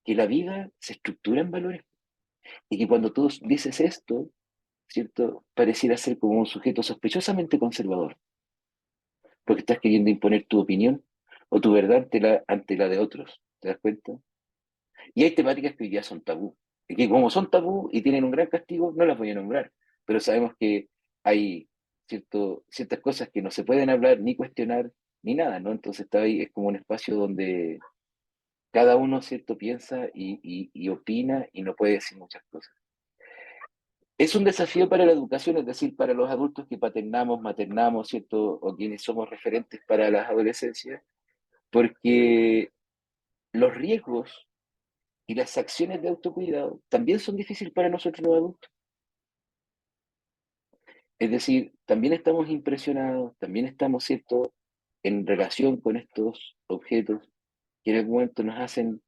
Que la vida se estructura en valores y que cuando tú dices esto, ¿cierto? Pareciera ser como un sujeto sospechosamente conservador, porque estás queriendo imponer tu opinión o tu verdad ante la de otros, ¿te das cuenta? Y hay temáticas que hoy día son tabú, y que como son tabú y tienen un gran castigo, no las voy a nombrar, pero sabemos que hay ciertas cosas que no se pueden hablar ni cuestionar ni nada, ¿no? Entonces está ahí, es como un espacio donde cada uno, ¿cierto?, piensa y opina y no puede decir muchas cosas. Es un desafío para la educación, es decir, para los adultos que paternamos, maternamos, ¿cierto? O quienes somos referentes para las adolescencias, porque los riesgos y las acciones de autocuidado también son difíciles para nosotros los adultos. Es decir, también estamos impresionados, también estamos, ¿cierto?, en relación con estos objetos que en algún momento nos hacen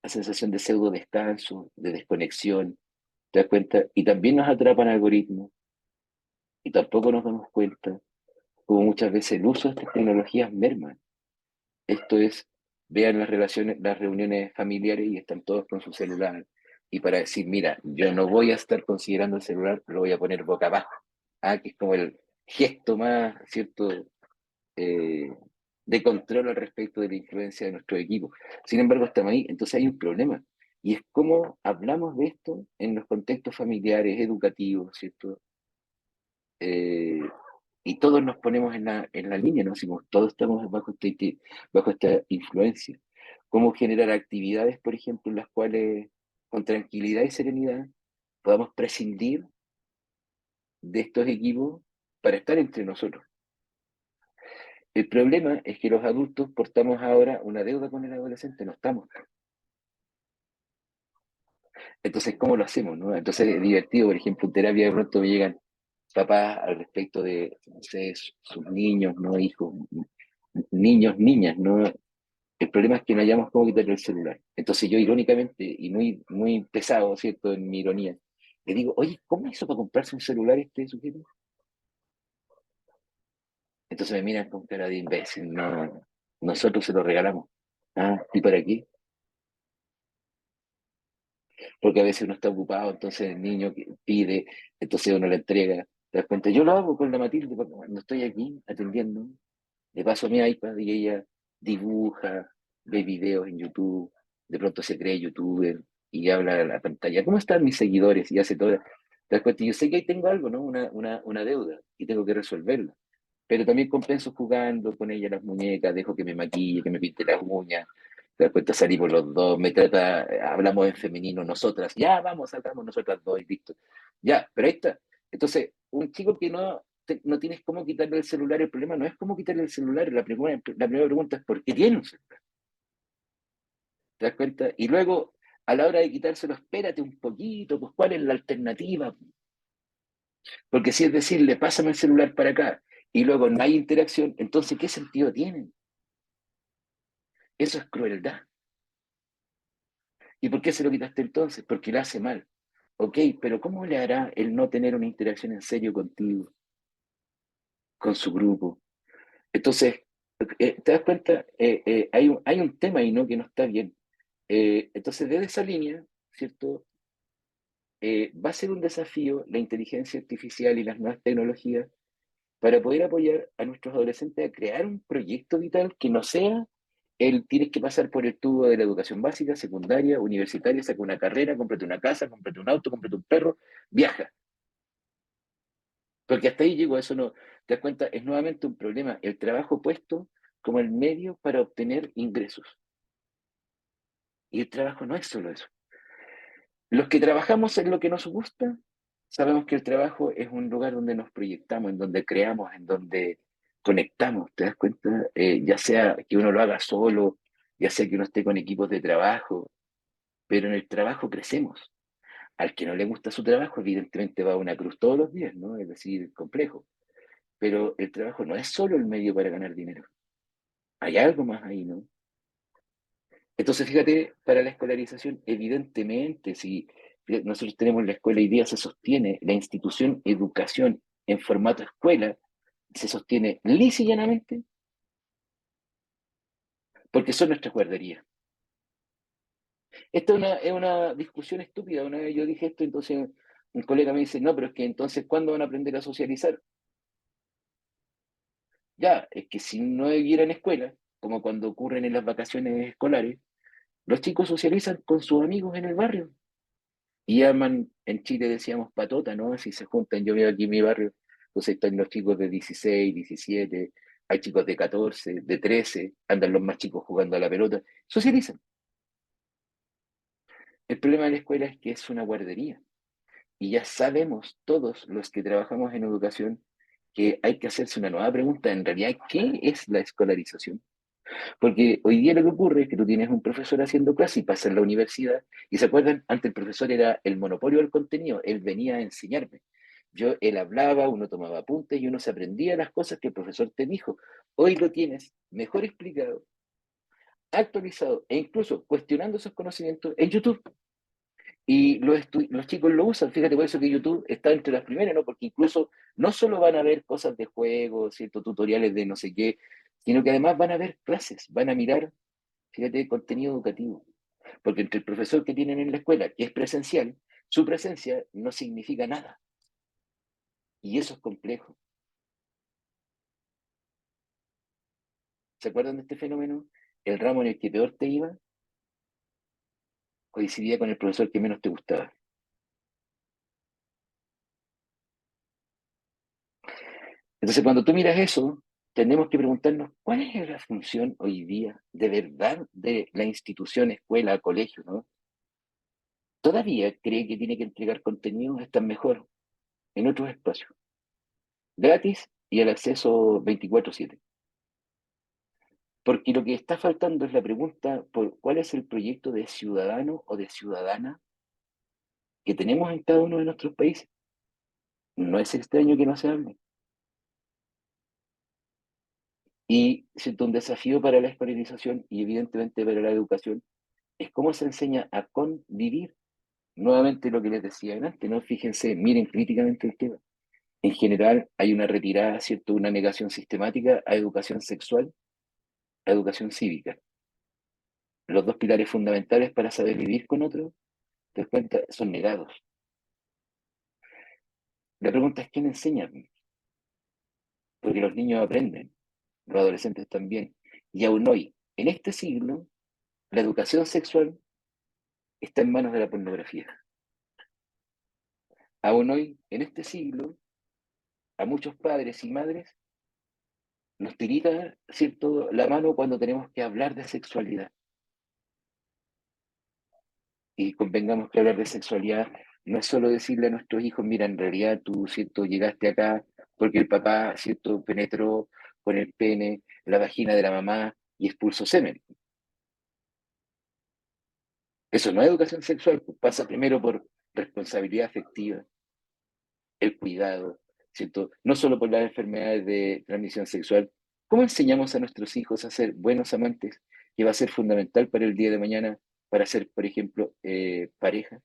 la sensación de pseudo descanso, de desconexión, ¿te das cuenta? Y también nos atrapan algoritmos y tampoco nos damos cuenta como muchas veces el uso de estas tecnologías merma. Esto es, vean las relaciones, las reuniones familiares y están todos con su celular. Y para decir, mira, yo no voy a estar considerando el celular, lo voy a poner boca abajo. Que es como el gesto más, ¿cierto?, eh, de control al respecto de la influencia de nuestro equipo. Sin embargo, estamos ahí, entonces hay un problema. Y es cómo hablamos de esto en los contextos familiares, educativos, ¿cierto? Eh, y todos nos ponemos en la línea, ¿no? Así como todos estamos bajo esta influencia. ¿Cómo generar actividades, por ejemplo, en las cuales con tranquilidad y serenidad podamos prescindir de estos equipos para estar entre nosotros? El problema es que los adultos portamos ahora una deuda con el adolescente, no estamos. Entonces, ¿cómo lo hacemos, no? Entonces es divertido, por ejemplo, en terapia de pronto me llegan papás al respecto de, no sé, sus niños, ¿no? Hijos, niños, niñas, ¿no? El problema es que no hayamos cómo quitarle el celular. Entonces yo irónicamente, y muy, muy pesado, ¿cierto? En mi ironía, le digo, oye, ¿cómo hizo para comprarse un celular este sujeto? Entonces me miran con cara de imbécil, no, nosotros se lo regalamos. Ah, ¿y para qué? Porque a veces uno está ocupado, entonces el niño pide, entonces uno le entrega. ¿Te das cuenta? Yo lo hago con la Matilde, porque cuando estoy aquí atendiendo, le paso mi iPad y ella dibuja, ve videos en YouTube, de pronto se cree youtuber y habla a la pantalla. ¿Cómo están mis seguidores? Y hace todo. ¿Te das cuenta? Y yo sé que ahí tengo algo, ¿no? Una deuda y tengo que resolverla. Pero también compenso jugando con ella las muñecas, dejo que me maquille, que me pinte las uñas. Te das cuenta, salimos los dos, me trata, hablamos en femenino, nosotras, ya vamos, salgamos nosotras dos y listo. Ya, pero ahí está. Entonces, un chico que no tienes cómo quitarle el celular, el problema no es cómo quitarle el celular, la primera pregunta es ¿por qué tiene un celular? ¿Te das cuenta? Y luego, a la hora de quitárselo, espérate un poquito, pues ¿cuál es la alternativa? Porque si es decirle, pásame el celular para acá, y luego no hay interacción, entonces ¿qué sentido tiene? Eso es crueldad. ¿Y por qué se lo quitaste entonces? Porque le hace mal. Ok, pero ¿cómo le hará el no tener una interacción en serio contigo, con su grupo? Entonces, ¿te das cuenta? Hay un tema ahí, ¿no? Que no está bien. Entonces, desde esa línea, ¿cierto? Va a ser un desafío la inteligencia artificial y las nuevas tecnologías para poder apoyar a nuestros adolescentes a crear un proyecto vital que no sea el tienes que pasar por el tubo de la educación básica, secundaria, universitaria, saca una carrera, cómprate una casa, cómprate un auto, cómprate un perro, viaja. Porque hasta ahí llegó, eso no, te das cuenta, es nuevamente un problema, el trabajo puesto como el medio para obtener ingresos. Y el trabajo no es solo eso. Los que trabajamos en lo que nos gusta, sabemos que el trabajo es un lugar donde nos proyectamos, en donde creamos, en donde conectamos, ¿te das cuenta? Ya sea que uno lo haga solo, ya sea que uno esté con equipos de trabajo, pero en el trabajo crecemos. Al que no le gusta su trabajo, evidentemente va a una cruz todos los días, ¿no? Es decir, complejo. Pero el trabajo no es solo el medio para ganar dinero. Hay algo más ahí, ¿no? Entonces, fíjate, para la escolarización, evidentemente, si nosotros tenemos la escuela y día se sostiene, la institución educación en formato escuela se sostiene lisa y llanamente porque son nuestras guarderías. Esta es una discusión estúpida. Una vez yo dije esto, entonces un colega me dice, no, pero es que entonces, ¿cuándo van a aprender a socializar? Ya, es que si no hubieran escuela, como cuando ocurren en las vacaciones escolares, los chicos socializan con sus amigos en el barrio. Y arman, en Chile decíamos patota, ¿no? Si se juntan, yo veo aquí en mi barrio, entonces están los chicos de 16, 17, hay chicos de 14, de 13, andan los más chicos jugando a la pelota, socializan. El problema de la escuela es que es una guardería. Y ya sabemos todos los que trabajamos en educación que hay que hacerse una nueva pregunta, en realidad, ¿qué es la escolarización? Porque hoy día lo que ocurre es que tú tienes un profesor haciendo clase y pasa en la universidad, y se acuerdan, antes el profesor era el monopolio del contenido, él venía a enseñarme. Él hablaba, uno tomaba apuntes y uno se aprendía las cosas que el profesor te dijo. Hoy lo tienes mejor explicado, actualizado e incluso cuestionando esos conocimientos en YouTube. Y los chicos lo usan, fíjate, por eso que YouTube está entre las primeras, ¿no? Porque incluso no solo van a ver cosas de juegos, ciertos tutoriales de no sé qué, sino que además van a ver clases, van a mirar, fíjate, contenido educativo. Porque entre el profesor que tienen en la escuela, que es presencial, su presencia no significa nada. Y eso es complejo. ¿Se acuerdan de este fenómeno? El ramo en el que peor te iba coincidía con el profesor que menos te gustaba. Entonces, cuando tú miras eso, tenemos que preguntarnos cuál es la función hoy día de verdad de la institución, escuela, colegio, ¿no? Todavía cree que tiene que entregar contenido, está mejor en otros espacios, gratis y al acceso 24/7. Porque lo que está faltando es la pregunta por cuál es el proyecto de ciudadano o de ciudadana que tenemos en cada uno de nuestros países. No es extraño que no se hable. Y siento un desafío para la escolarización y evidentemente para la educación es cómo se enseña a convivir. Nuevamente lo que les decía antes, ¿no? Fíjense, miren críticamente el tema. En general hay una retirada, ¿cierto? Una negación sistemática a educación sexual, a educación cívica. Los dos pilares fundamentales para saber vivir con otro, te das cuenta, son negados. La pregunta es quién enseña, porque los niños aprenden, los adolescentes también. Y aún hoy, en este siglo, la educación sexual está en manos de la pornografía. Aún hoy, en este siglo, a muchos padres y madres nos tirita, ¿cierto?, la mano cuando tenemos que hablar de sexualidad. Y convengamos que hablar de sexualidad no es solo decirle a nuestros hijos, mira, en realidad tú, ¿cierto?, llegaste acá porque el papá, ¿cierto?, penetró con el pene la vagina de la mamá y expulsó semen. Eso no es educación sexual, pues pasa primero por responsabilidad afectiva, el cuidado, ¿cierto? No solo por las enfermedades de transmisión sexual. ¿Cómo enseñamos a nuestros hijos a ser buenos amantes? Que va a ser fundamental para el día de mañana, para ser, por ejemplo, pareja.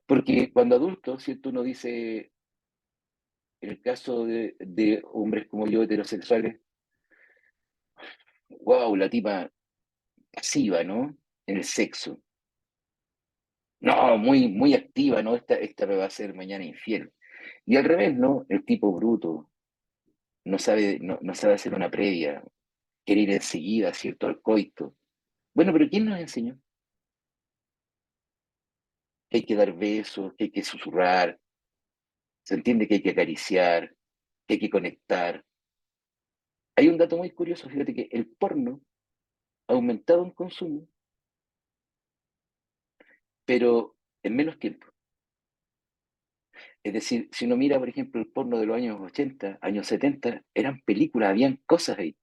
Porque cuando adulto, ¿cierto? Uno dice, en el caso de hombres como yo, heterosexuales, wow, la tipa pasiva, ¿no? En el sexo. No, muy, muy activa, ¿no? Esta me va a ser mañana infiel. Y al revés, ¿no? El tipo bruto, no sabe hacer una previa, quiere ir enseguida, ¿cierto? Al coito. Bueno, pero ¿quién nos enseñó? Que hay que dar besos, que hay que susurrar, se entiende que hay que acariciar, que hay que conectar. Hay un dato muy curioso, fíjate que el porno ha aumentado en consumo, pero en menos tiempo. Es decir, si uno mira, por ejemplo, el porno de los años 80, años 70, eran películas, habían cosas ahí.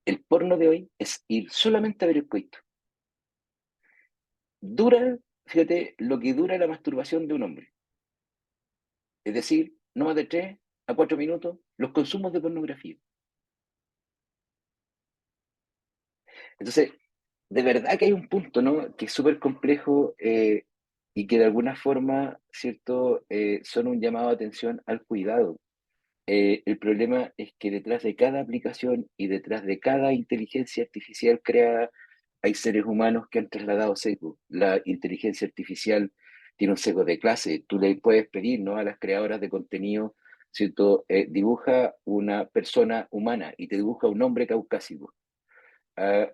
El porno de hoy es ir solamente a ver el coito. Dura, fíjate, lo que dura la masturbación de un hombre. Es decir, no más de 3 a 4 minutos, los consumos de pornografía. Entonces, de verdad que hay un punto, ¿no? Que es súper complejo y que de alguna forma, ¿cierto? Son un llamado de atención al cuidado. El problema es que detrás de cada aplicación y detrás de cada inteligencia artificial creada hay seres humanos que han trasladado sesgo. La inteligencia artificial tiene un sesgo de clase. Tú le puedes pedir, ¿no?, a las creadoras de contenido, ¿cierto? Dibuja una persona humana y te dibuja un hombre caucásico. Ah,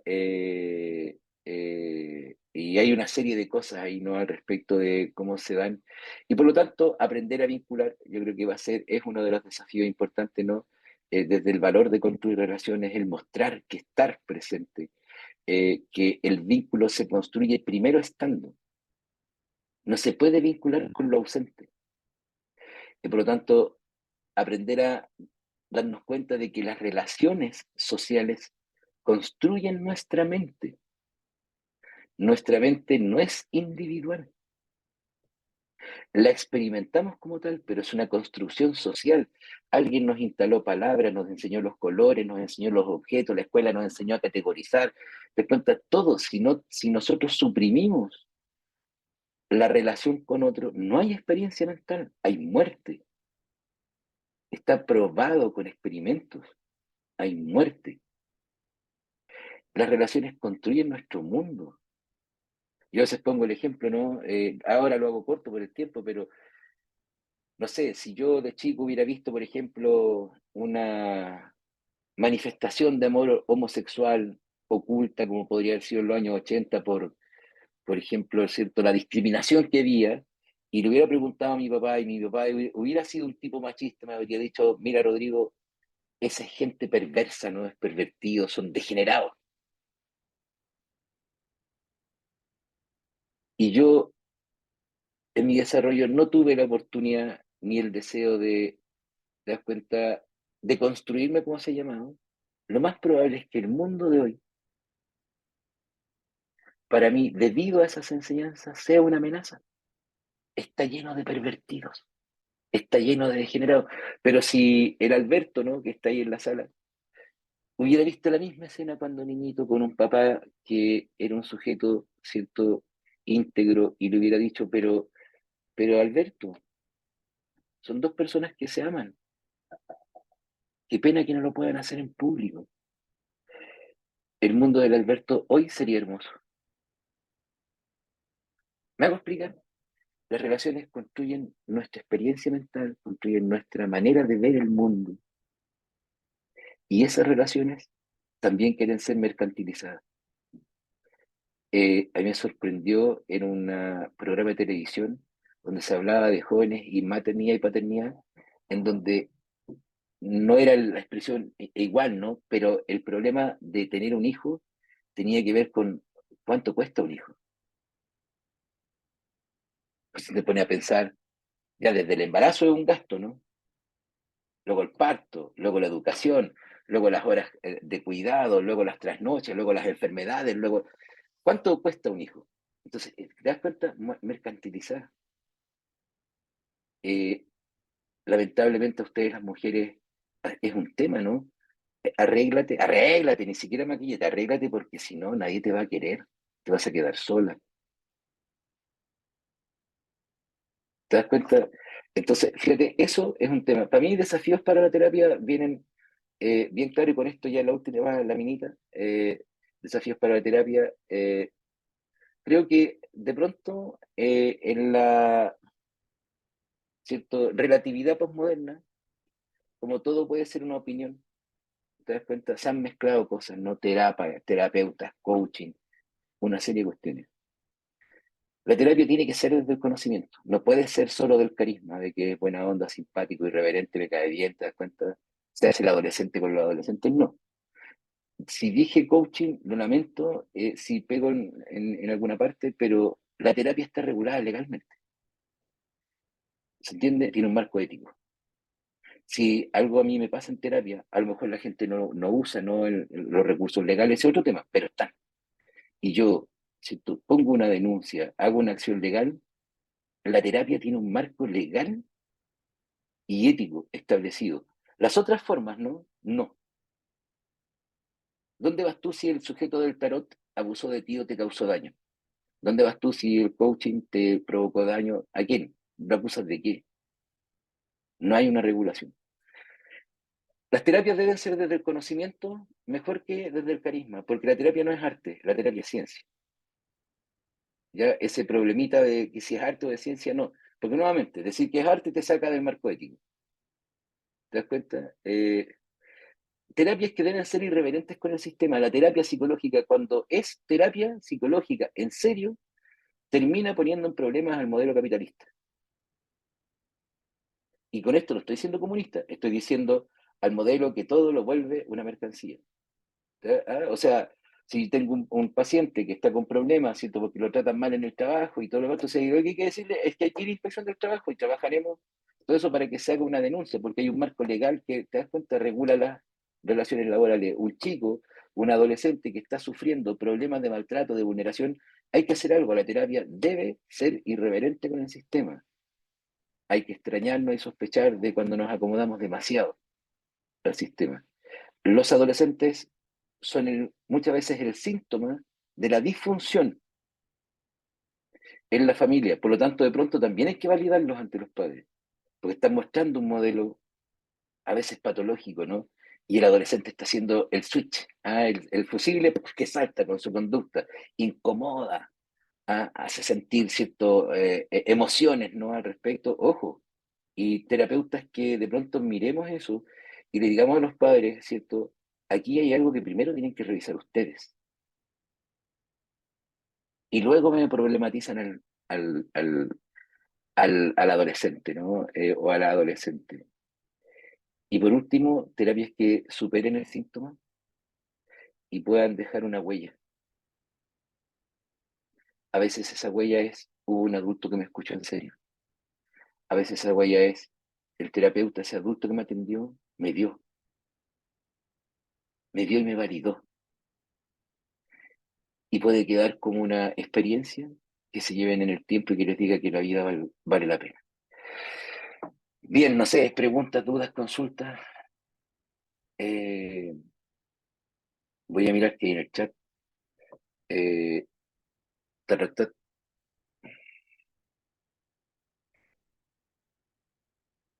y hay una serie de cosas ahí, ¿no?, al respecto de cómo se dan. Y por lo tanto, aprender a vincular, yo creo que es uno de los desafíos importantes, ¿no? Desde el valor de construir relaciones, el mostrar que estar presente, que el vínculo se construye primero estando. No se puede vincular con lo ausente. Y por lo tanto, aprender a darnos cuenta de que las relaciones sociales construyen nuestra mente. Nuestra mente no es individual. La experimentamos como tal, pero es una construcción social. Alguien nos instaló palabras, nos enseñó los colores, nos enseñó los objetos, la escuela nos enseñó a categorizar. Te cuenta todo. Si nosotros suprimimos la relación con otro, no hay experiencia mental, hay muerte. Está probado con experimentos, hay muerte. Las relaciones construyen nuestro mundo. Yo a veces pongo el ejemplo, ¿no? Ahora lo hago corto por el tiempo, pero no sé, si yo de chico hubiera visto, por ejemplo, una manifestación de amor homosexual oculta, como podría haber sido en los años 80, por ejemplo, ¿cierto?, la discriminación que había, Y le hubiera preguntado a mi papá, y mi papá hubiera sido un tipo machista, me habría dicho, mira, Rodrigo, esa es gente perversa, no es pervertido, son degenerados. Y yo, en mi desarrollo, no tuve la oportunidad ni el deseo de, ¿te das cuenta?, de construirme como se llama, ¿no? Lo más probable es que el mundo de hoy, para mí, debido a esas enseñanzas, sea una amenaza. Está lleno de pervertidos, está lleno de degenerados. Pero si el Alberto, ¿no?, que está ahí en la sala, hubiera visto la misma escena cuando niñito con un papá que era un sujeto, ¿cierto?, íntegro, y le hubiera dicho, pero Alberto, son dos personas que se aman. Qué pena que no lo puedan hacer en público. El mundo del Alberto hoy sería hermoso. ¿Me hago explicar? Las relaciones construyen nuestra experiencia mental, construyen nuestra manera de ver el mundo. Y esas relaciones también quieren ser mercantilizadas. A mí me sorprendió en un programa de televisión donde se hablaba de jóvenes y maternidad y paternidad, en donde no era la expresión igual, ¿no? Pero el problema de tener un hijo tenía que ver con cuánto cuesta un hijo. Pues si te pone a pensar, ya desde el embarazo es un gasto, ¿no? Luego el parto, luego la educación, luego las horas de cuidado, luego las trasnoches, luego las enfermedades, luego... ¿Cuánto cuesta un hijo? Entonces, ¿te das cuenta? Mercantilizar. Eh, Lamentablemente a ustedes las mujeres es un tema, ¿no? Arréglate, arréglate, ni siquiera maquillate, arréglate porque si no nadie te va a querer, te vas a quedar sola. ¿Te das cuenta? Entonces, fíjate, eso es un tema. Para mí, desafíos para la terapia vienen bien claro, y con esto ya la última va la minita. Desafíos para la terapia. Creo que de pronto en la, ¿cierto?, relatividad posmoderna, como todo puede ser una opinión, te das cuenta, se han mezclado cosas, ¿no? Terapeutas, coaching, una serie de cuestiones. La terapia tiene que ser desde el conocimiento, no puede ser solo del carisma, de que es buena onda, simpático, irreverente, me cae bien, te das cuenta, se hace el adolescente con los adolescentes, no. Si dije coaching, lo lamento, si pego en alguna parte, pero la terapia está regulada legalmente, ¿se entiende? Tiene un marco ético. Si algo a mí me pasa en terapia, a lo mejor la gente no usa, ¿no?, los recursos legales, es otro tema, pero están. Y yo, si pongo una denuncia, hago una acción legal, la terapia tiene un marco legal y ético establecido. Las otras formas, ¿no? No. ¿Dónde vas tú si el sujeto del tarot abusó de ti o te causó daño? ¿Dónde vas tú si el coaching te provocó daño? ¿A quién? ¿Lo acusas de qué? No hay una regulación. Las terapias deben ser desde el conocimiento mejor que desde el carisma, porque la terapia no es arte, la terapia es ciencia. Ya ese problemita de que si es arte o de ciencia, no. Porque nuevamente, decir que es arte te saca del marco ético. ¿Te das cuenta? Terapias que deben ser irreverentes con el sistema. La terapia psicológica, cuando es terapia psicológica en serio, termina poniendo en problemas al modelo capitalista. Y con esto no estoy diciendo comunista, estoy diciendo al modelo que todo lo vuelve una mercancía. O sea, si tengo un paciente que está con problemas, ¿cierto?, porque lo tratan mal en el trabajo y todo lo demás, entonces lo que hay que decirle es que hay que ir a inspección del trabajo y trabajaremos todo eso para que se haga una denuncia, porque hay un marco legal que, te das cuenta, regula las relaciones laborales. Un chico, un adolescente que está sufriendo problemas de maltrato, de vulneración, hay que hacer algo. La terapia debe ser irreverente con el sistema. Hay que extrañarnos y sospechar de cuando nos acomodamos demasiado al sistema. Los adolescentes son muchas veces el síntoma de la disfunción en la familia. Por lo tanto, de pronto también hay que validarlos ante los padres, porque están mostrando un modelo a veces patológico, ¿no? Y el adolescente está haciendo el switch, el fusible que salta con su conducta, incomoda, hace sentir ciertas emociones, ¿no?, al respecto. Ojo, y terapeutas que de pronto miremos eso y le digamos a los padres, ¿cierto? Aquí hay algo que primero tienen que revisar ustedes. Y luego me problematizan al, al adolescente, ¿no? O a la adolescente. Y por último, terapias que superen el síntoma y puedan dejar una huella. A veces esa huella es, hubo un adulto que me escuchó en serio. A veces esa huella es, el terapeuta, ese adulto que me atendió, me dio y me validó. Y puede quedar como una experiencia que se lleven en el tiempo y que les diga que la vida vale la pena. Bien, no sé, preguntas, dudas, consultas. Eh, Voy a mirar que hay en el chat. Eh, Tarat,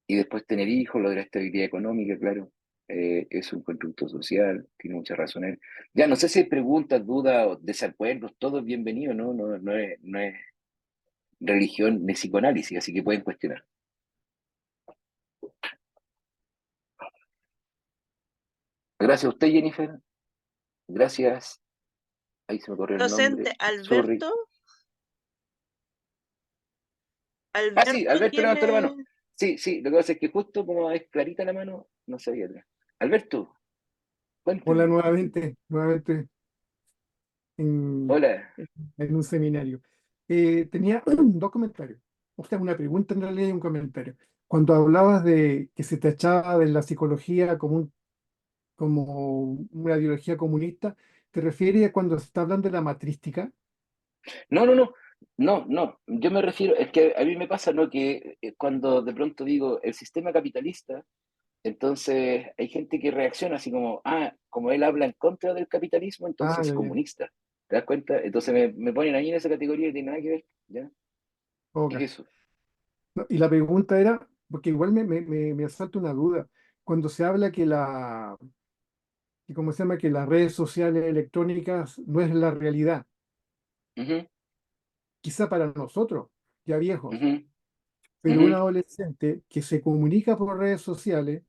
y después tener hijos, lo de la estabilidad económica, claro, es un constructo social, tiene mucha razón él. Ya, no sé si hay preguntas, dudas o desacuerdos, todo es bienvenido, ¿no? No es religión ni psicoanálisis, así que pueden cuestionar. Gracias a usted, Jennifer. Gracias. Ahí se me corrió el nombre. Docente Sorry. Alberto. Ah, sí, Alberto Alberto levantó la mano. tiene. Sí, sí, lo que pasa es que justo como es clarita la mano, no sabía atrás. Alberto, Hola cuénteme. nuevamente en, Hola. en un seminario. Tenía dos comentarios, o sea, una pregunta en realidad y un comentario. Cuando hablabas de que se te echaba de la psicología como una ideología comunista, ¿te refieres a cuando se está hablando de la matrística? No, no, no, no, no. Yo me refiero, es que a mí me pasa, ¿no? Que cuando de pronto digo el sistema capitalista, entonces hay gente que reacciona así como, ah, como él habla en contra del capitalismo, entonces Ah, es ya, ya. comunista. ¿Te das cuenta? Entonces me ponen ahí en esa categoría y tiene nada que ver, ¿ya? Ok. Es eso. No, y la pregunta era, porque igual me asalta una duda, cuando se habla que, ¿cómo se llama? Que las redes sociales electrónicas no es la realidad, Ujú, quizá para nosotros, ya viejos, ujú, pero ujú, un adolescente que se comunica por redes sociales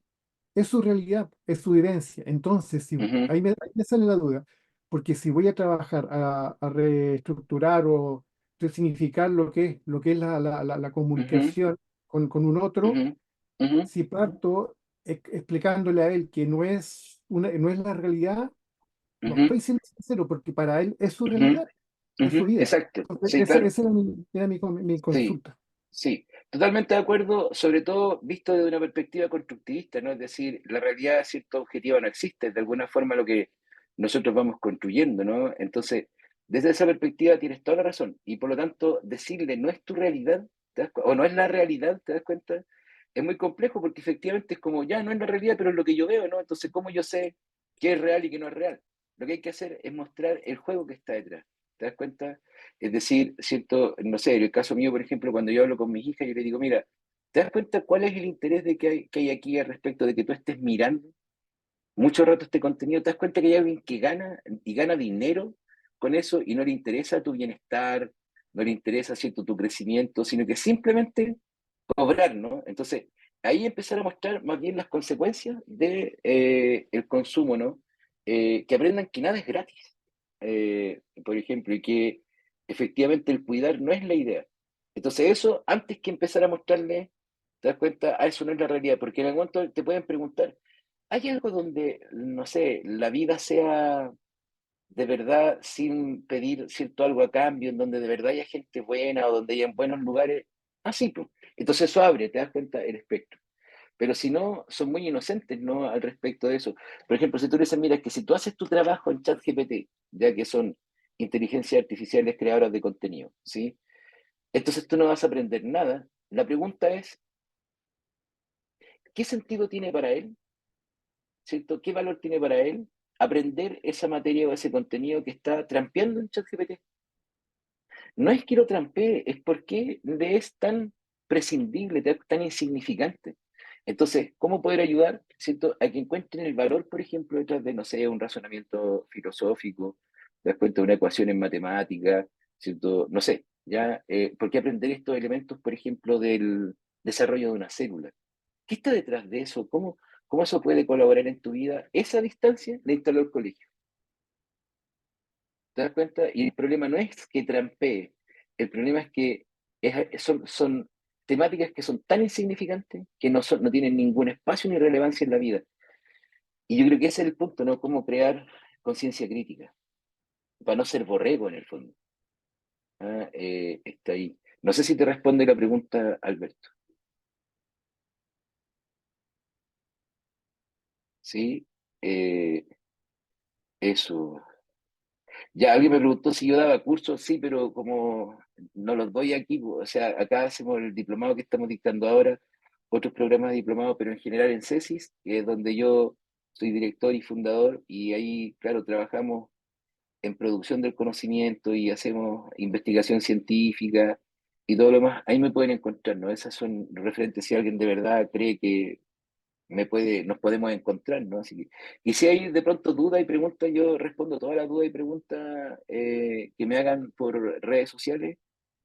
es su realidad, es su vivencia. Entonces, si, ujú, ahí me sale la duda, porque si voy a trabajar a reestructurar o resignificar lo que es la ujú, comunicación con un otro, ujú, ujú, si parto explicándole a él que no es la realidad, no ujú, estoy siendo sincero, porque para él es su ujú, realidad, es su ujú. vida. Exacto. Entonces, Sí, esa, claro. esa era mi Sí, consulta. sí, totalmente de acuerdo, sobre todo visto desde una perspectiva constructivista, ¿no? Es decir, la realidad, cierto objetiva no existe, es de alguna forma lo que nosotros vamos construyendo, ¿no? Entonces, desde esa perspectiva tienes toda la razón, y por lo tanto, decirle no es tu realidad, o no es la realidad, ¿te das cuenta? Es muy complejo porque efectivamente es como, ya, no es la realidad, pero es lo que yo veo, ¿no? Entonces, ¿cómo yo sé qué es real y qué no es real? Lo que hay que hacer es mostrar el juego que está detrás, ¿te das cuenta? Es decir, cierto, no sé, en el caso mío, por ejemplo, cuando yo hablo con mi hija, yo le digo, mira, ¿te das cuenta cuál es el interés que hay aquí al respecto de que tú estés mirando mucho rato este contenido? ¿Te das cuenta que hay alguien que gana y gana dinero con eso y no le interesa tu bienestar, no le interesa, cierto, tu crecimiento, sino que simplemente cobrar, ¿no? Entonces, ahí empezar a mostrar más bien las consecuencias de el consumo, ¿no? Que aprendan que nada es gratis, por ejemplo, y que efectivamente el cuidar no es la idea. Entonces, eso, antes que empezar a mostrarle, te das cuenta, eso no es la realidad, porque en algún momento te pueden preguntar, ¿hay algo donde, no sé, la vida sea de verdad sin pedir cierto algo a cambio, en donde de verdad haya gente buena o donde hayan buenos lugares? Así, pues. Entonces eso abre, te das cuenta, el espectro. Pero si no, son muy inocentes, ¿no? Al respecto de eso. Por ejemplo, si tú le dices, mira, que si tú haces tu trabajo en ChatGPT, ya que son inteligencias artificiales creadoras de contenido, ¿sí? Entonces tú no vas a aprender nada. La pregunta es, ¿qué sentido tiene para él? ¿Cierto? ¿Qué valor tiene para él aprender esa materia o ese contenido que está trampeando en ChatGPT? No es que lo trampee, es porque le es tan prescindible, tan insignificante. Entonces, ¿cómo poder ayudar, ¿cierto?, a que encuentren el valor, por ejemplo, detrás de, no sé, un razonamiento filosófico, te das cuenta de una ecuación en matemática, ¿cierto? No sé, ya, ¿por qué aprender estos elementos, por ejemplo, del desarrollo de una célula? ¿Qué está detrás de eso? ¿Cómo eso puede colaborar en tu vida? Esa distancia la instaló el colegio. ¿Te das cuenta? Y el problema no es que trampee, el problema es que son temáticas que son tan insignificantes que no tienen ningún espacio ni relevancia en la vida. Y yo creo que ese es el punto, ¿no? Cómo crear conciencia crítica, para no ser borrego en el fondo. Está ahí. No sé si te responde la pregunta, Alberto. Sí, eh, eso. Ya alguien me preguntó si yo daba cursos, sí, pero como no los doy aquí, o sea, acá hacemos el diplomado que estamos dictando ahora, otros programas de diplomado, pero en general en CESIS, que es donde yo soy director y fundador, y ahí, claro, trabajamos en producción del conocimiento y hacemos investigación científica y todo lo más. Ahí me pueden encontrar, ¿no? Esas son referentes si alguien de verdad cree que nos podemos encontrar, ¿no? Así que, y si hay de pronto dudas y preguntas, yo respondo todas las dudas y preguntas que me hagan por redes sociales,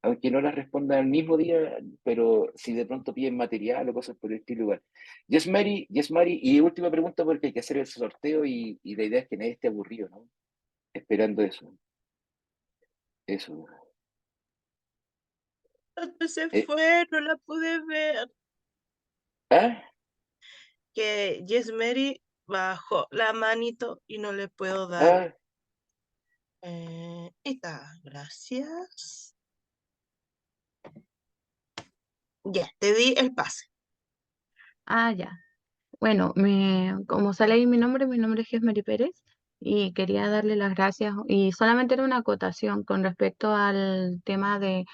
aunque no las responda el mismo día, pero si de pronto piden material o cosas por el estilo igual. Yes, Mary, y última pregunta porque hay que hacer el sorteo y la idea es que nadie esté aburrido, ¿no? Esperando eso, eso. ¿Dónde se Eh, fue? No la pude ver. ¿Ah? Que Yes Mary bajó la manito y no le puedo dar. ¿Ah? Ahí está, gracias. Ya, te di el pase. Ah, ya. Bueno, como sale ahí mi nombre es Gesmeri Pérez y quería darle las gracias y solamente era una acotación con respecto al tema del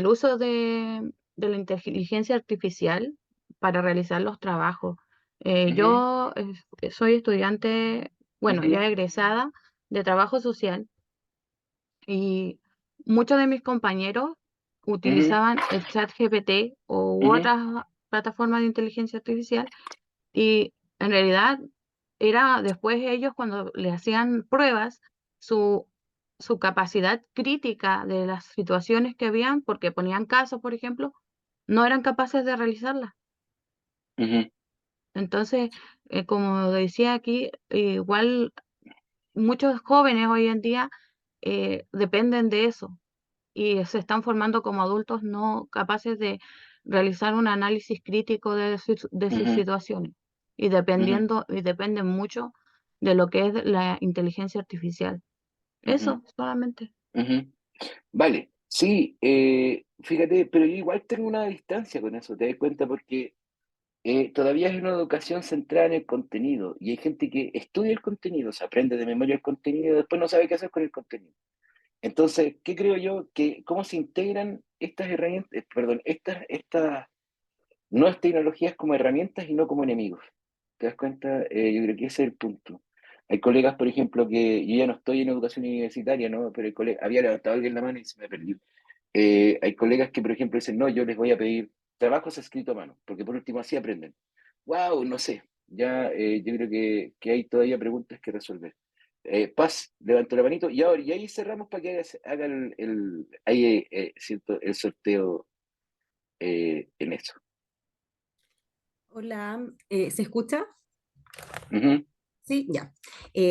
uso de la inteligencia artificial para realizar los trabajos. Ujú, Yo soy estudiante, bueno, ujú, ya egresada de trabajo social y muchos de mis compañeros ujú, utilizaban el chat GPT u ujú, otras plataformas de inteligencia artificial y en realidad era después ellos cuando le hacían pruebas, su, su capacidad crítica de las situaciones que habían, porque ponían casos, por ejemplo, no eran capaces de realizarlas. ujú, Entonces, como decía aquí, igual muchos jóvenes hoy en día dependen de eso y se están formando como adultos no capaces de realizar un análisis crítico de sus ujú, situaciones ujú, y dependen mucho de lo que es la inteligencia artificial. ujú, Eso solamente. ujú. Vale, sí, fíjate, pero yo igual tengo una distancia con eso, te das cuenta, porque todavía es una educación centrada en el contenido y hay gente que estudia el contenido, se aprende de memoria el contenido y después no sabe qué hacer con el contenido. Entonces, ¿qué creo yo? Que cómo se integran estas herramientas, perdón, estas nuevas tecnologías como herramientas y no como enemigos. ¿Te das cuenta? Yo creo que ese es el punto. Hay colegas, por ejemplo, que yo ya no estoy en educación universitaria, ¿no? Pero había levantado alguien la mano y se me perdió. Hay colegas que, por ejemplo, dicen, no, yo les voy a pedir trabajos escritos a mano, porque por último así aprenden. ¡Wow! No sé. Ya yo creo que hay todavía preguntas que resolver. Paz, levantó la manito y ahí cerramos para que haga ahí, ¿cierto? El sorteo en eso. Hola, ¿se escucha? Ujú, Sí, ya.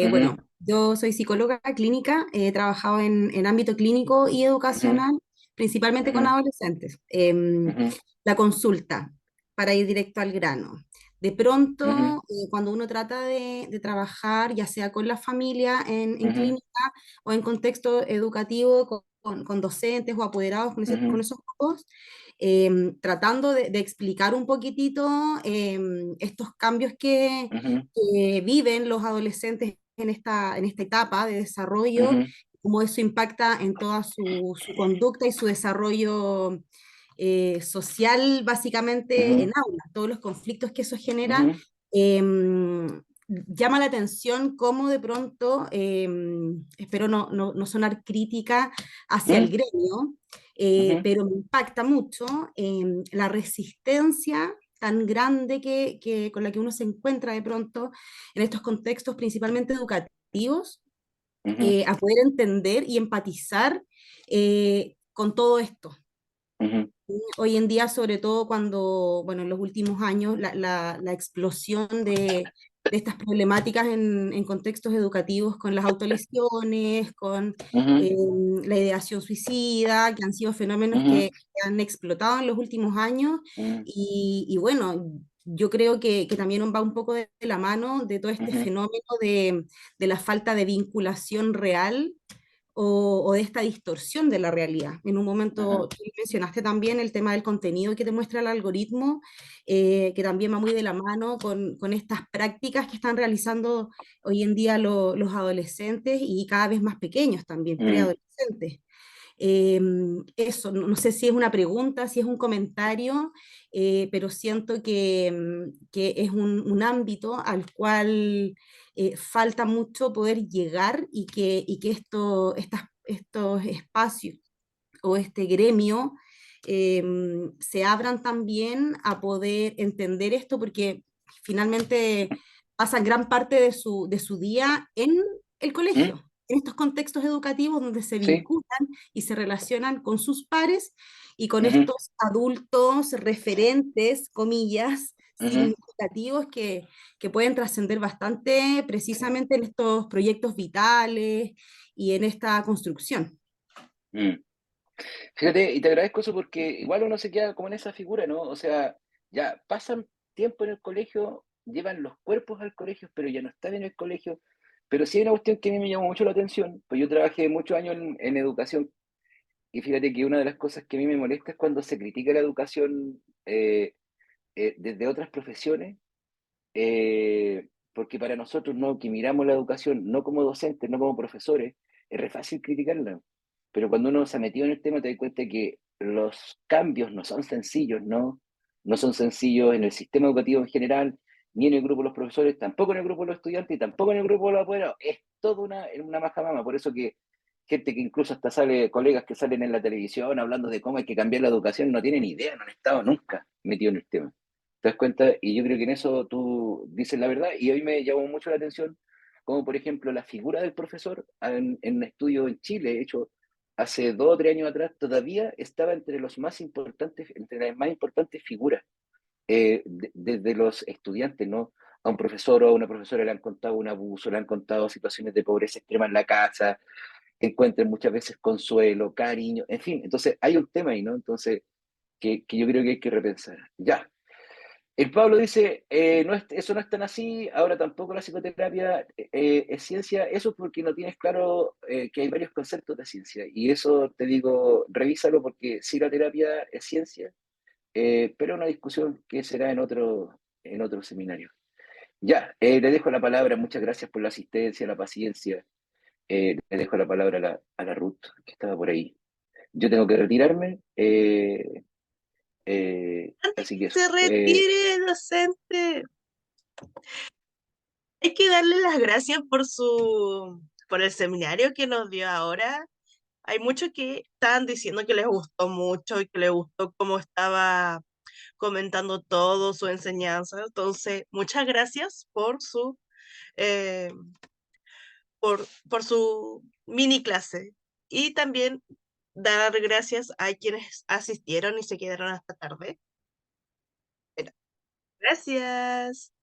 ujú, Bueno, yo soy psicóloga clínica, he trabajado en ámbito clínico y ujú, educacional, principalmente con ujú, adolescentes. ujú, La consulta, para ir directo al grano. De ujú, pronto, cuando uno trata de trabajar, ya sea con la familia en ujú, clínica o en contexto educativo, con docentes o apoderados con ujú, esos grupos, tratando de explicar un poquitito estos cambios ujú, que viven los adolescentes en esta etapa de desarrollo, ujú, cómo eso impacta en toda su conducta y su desarrollo social, básicamente en ujú, aula, todos los conflictos que eso genera. ujú, Llama la atención cómo de pronto, espero no sonar crítica hacia el gremio, ujú, pero me impacta mucho la resistencia tan grande con la que uno se encuentra de pronto en estos contextos principalmente educativos, ujú, a poder entender y empatizar con todo esto. ujú, Hoy en día, sobre todo cuando, bueno, en los últimos años, la explosión estas problemáticas en contextos educativos con las autolesiones, con Ujú, la ideación suicida, que han sido fenómenos ujú, que han explotado en los últimos años. ujú, Y bueno, yo creo que también va un poco de la mano de todo este ujú, fenómeno de la falta de vinculación real o de esta distorsión de la realidad. En un momento ujú, tú mencionaste también el tema del contenido que te muestra el algoritmo, que también va muy de la mano con estas prácticas que están realizando hoy en día los adolescentes y cada vez más pequeños también, ujú, preadolescentes. Eso, no sé si es una pregunta, si es un comentario, pero siento que es un ámbito al cual falta mucho poder llegar y que estos espacios o este gremio se abran también a poder entender esto, porque finalmente pasan gran parte de su día en el ujú, colegio, en estos contextos educativos donde se sí, vinculan y se relacionan con sus pares y con ujú, estos adultos referentes, comillas, ujú, significativos que pueden trascender bastante precisamente en estos proyectos vitales y en esta construcción. ujú. Fíjate, y te agradezco eso porque igual uno se queda como en esa figura, ¿no? O sea, ya pasan tiempo en el colegio, llevan los cuerpos al colegio, pero ya no están en el colegio. Pero sí hay una cuestión que a mí me llamó mucho la atención, pues yo trabajé muchos años en educación y fíjate que una de las cosas que a mí me molesta es cuando se critica la educación desde otras profesiones, porque para nosotros, ¿no? Que miramos la educación no como docentes, no como profesores, es re fácil criticarla. Pero cuando uno se ha metido en el tema, te das cuenta que los cambios no son sencillos, ¿no? No son sencillos en el sistema educativo en general, ni en el grupo de los profesores, tampoco en el grupo de los estudiantes y tampoco en el grupo de los apoderados. Es todo una majamama. Por eso que gente que incluso hasta sale, colegas que salen en la televisión hablando de cómo hay que cambiar la educación, no tienen idea, no han estado nunca metidos en el tema. ¿Te das cuenta? Y yo creo que en eso tú dices la verdad. Y hoy me llamó mucho la atención, como por ejemplo la figura del profesor en un estudio en Chile, hecho hace 2 o 3 años atrás, todavía estaba entre los más importantes, entre las más importantes figuras, desde los estudiantes, ¿no? A un profesor o a una profesora le han contado un abuso, le han contado situaciones de pobreza extrema en la casa, encuentran muchas veces consuelo, cariño, en fin. Entonces hay un tema ahí, ¿no? Entonces, que yo creo que hay que repensar. Ya. El Pablo dice, no eso no es tan así, ahora tampoco la psicoterapia es ciencia, eso porque no tienes claro que hay varios conceptos de ciencia, y eso te digo, revísalo porque sí la terapia es ciencia, pero una discusión que será en otro seminario. Ya, le dejo la palabra, muchas gracias por la asistencia, la paciencia, le dejo la palabra a la Ruth, que estaba por ahí. Yo tengo que retirarme, Antes así que que eso. se retire, docente, hay que darle las gracias por el seminario que nos dio ahora. Hay muchos que estaban diciendo que les gustó mucho y que les gustó cómo estaba comentando todo, su enseñanza. Entonces, muchas gracias eh, por su mini clase. Y también dar gracias a quienes asistieron y se quedaron hasta tarde. Gracias.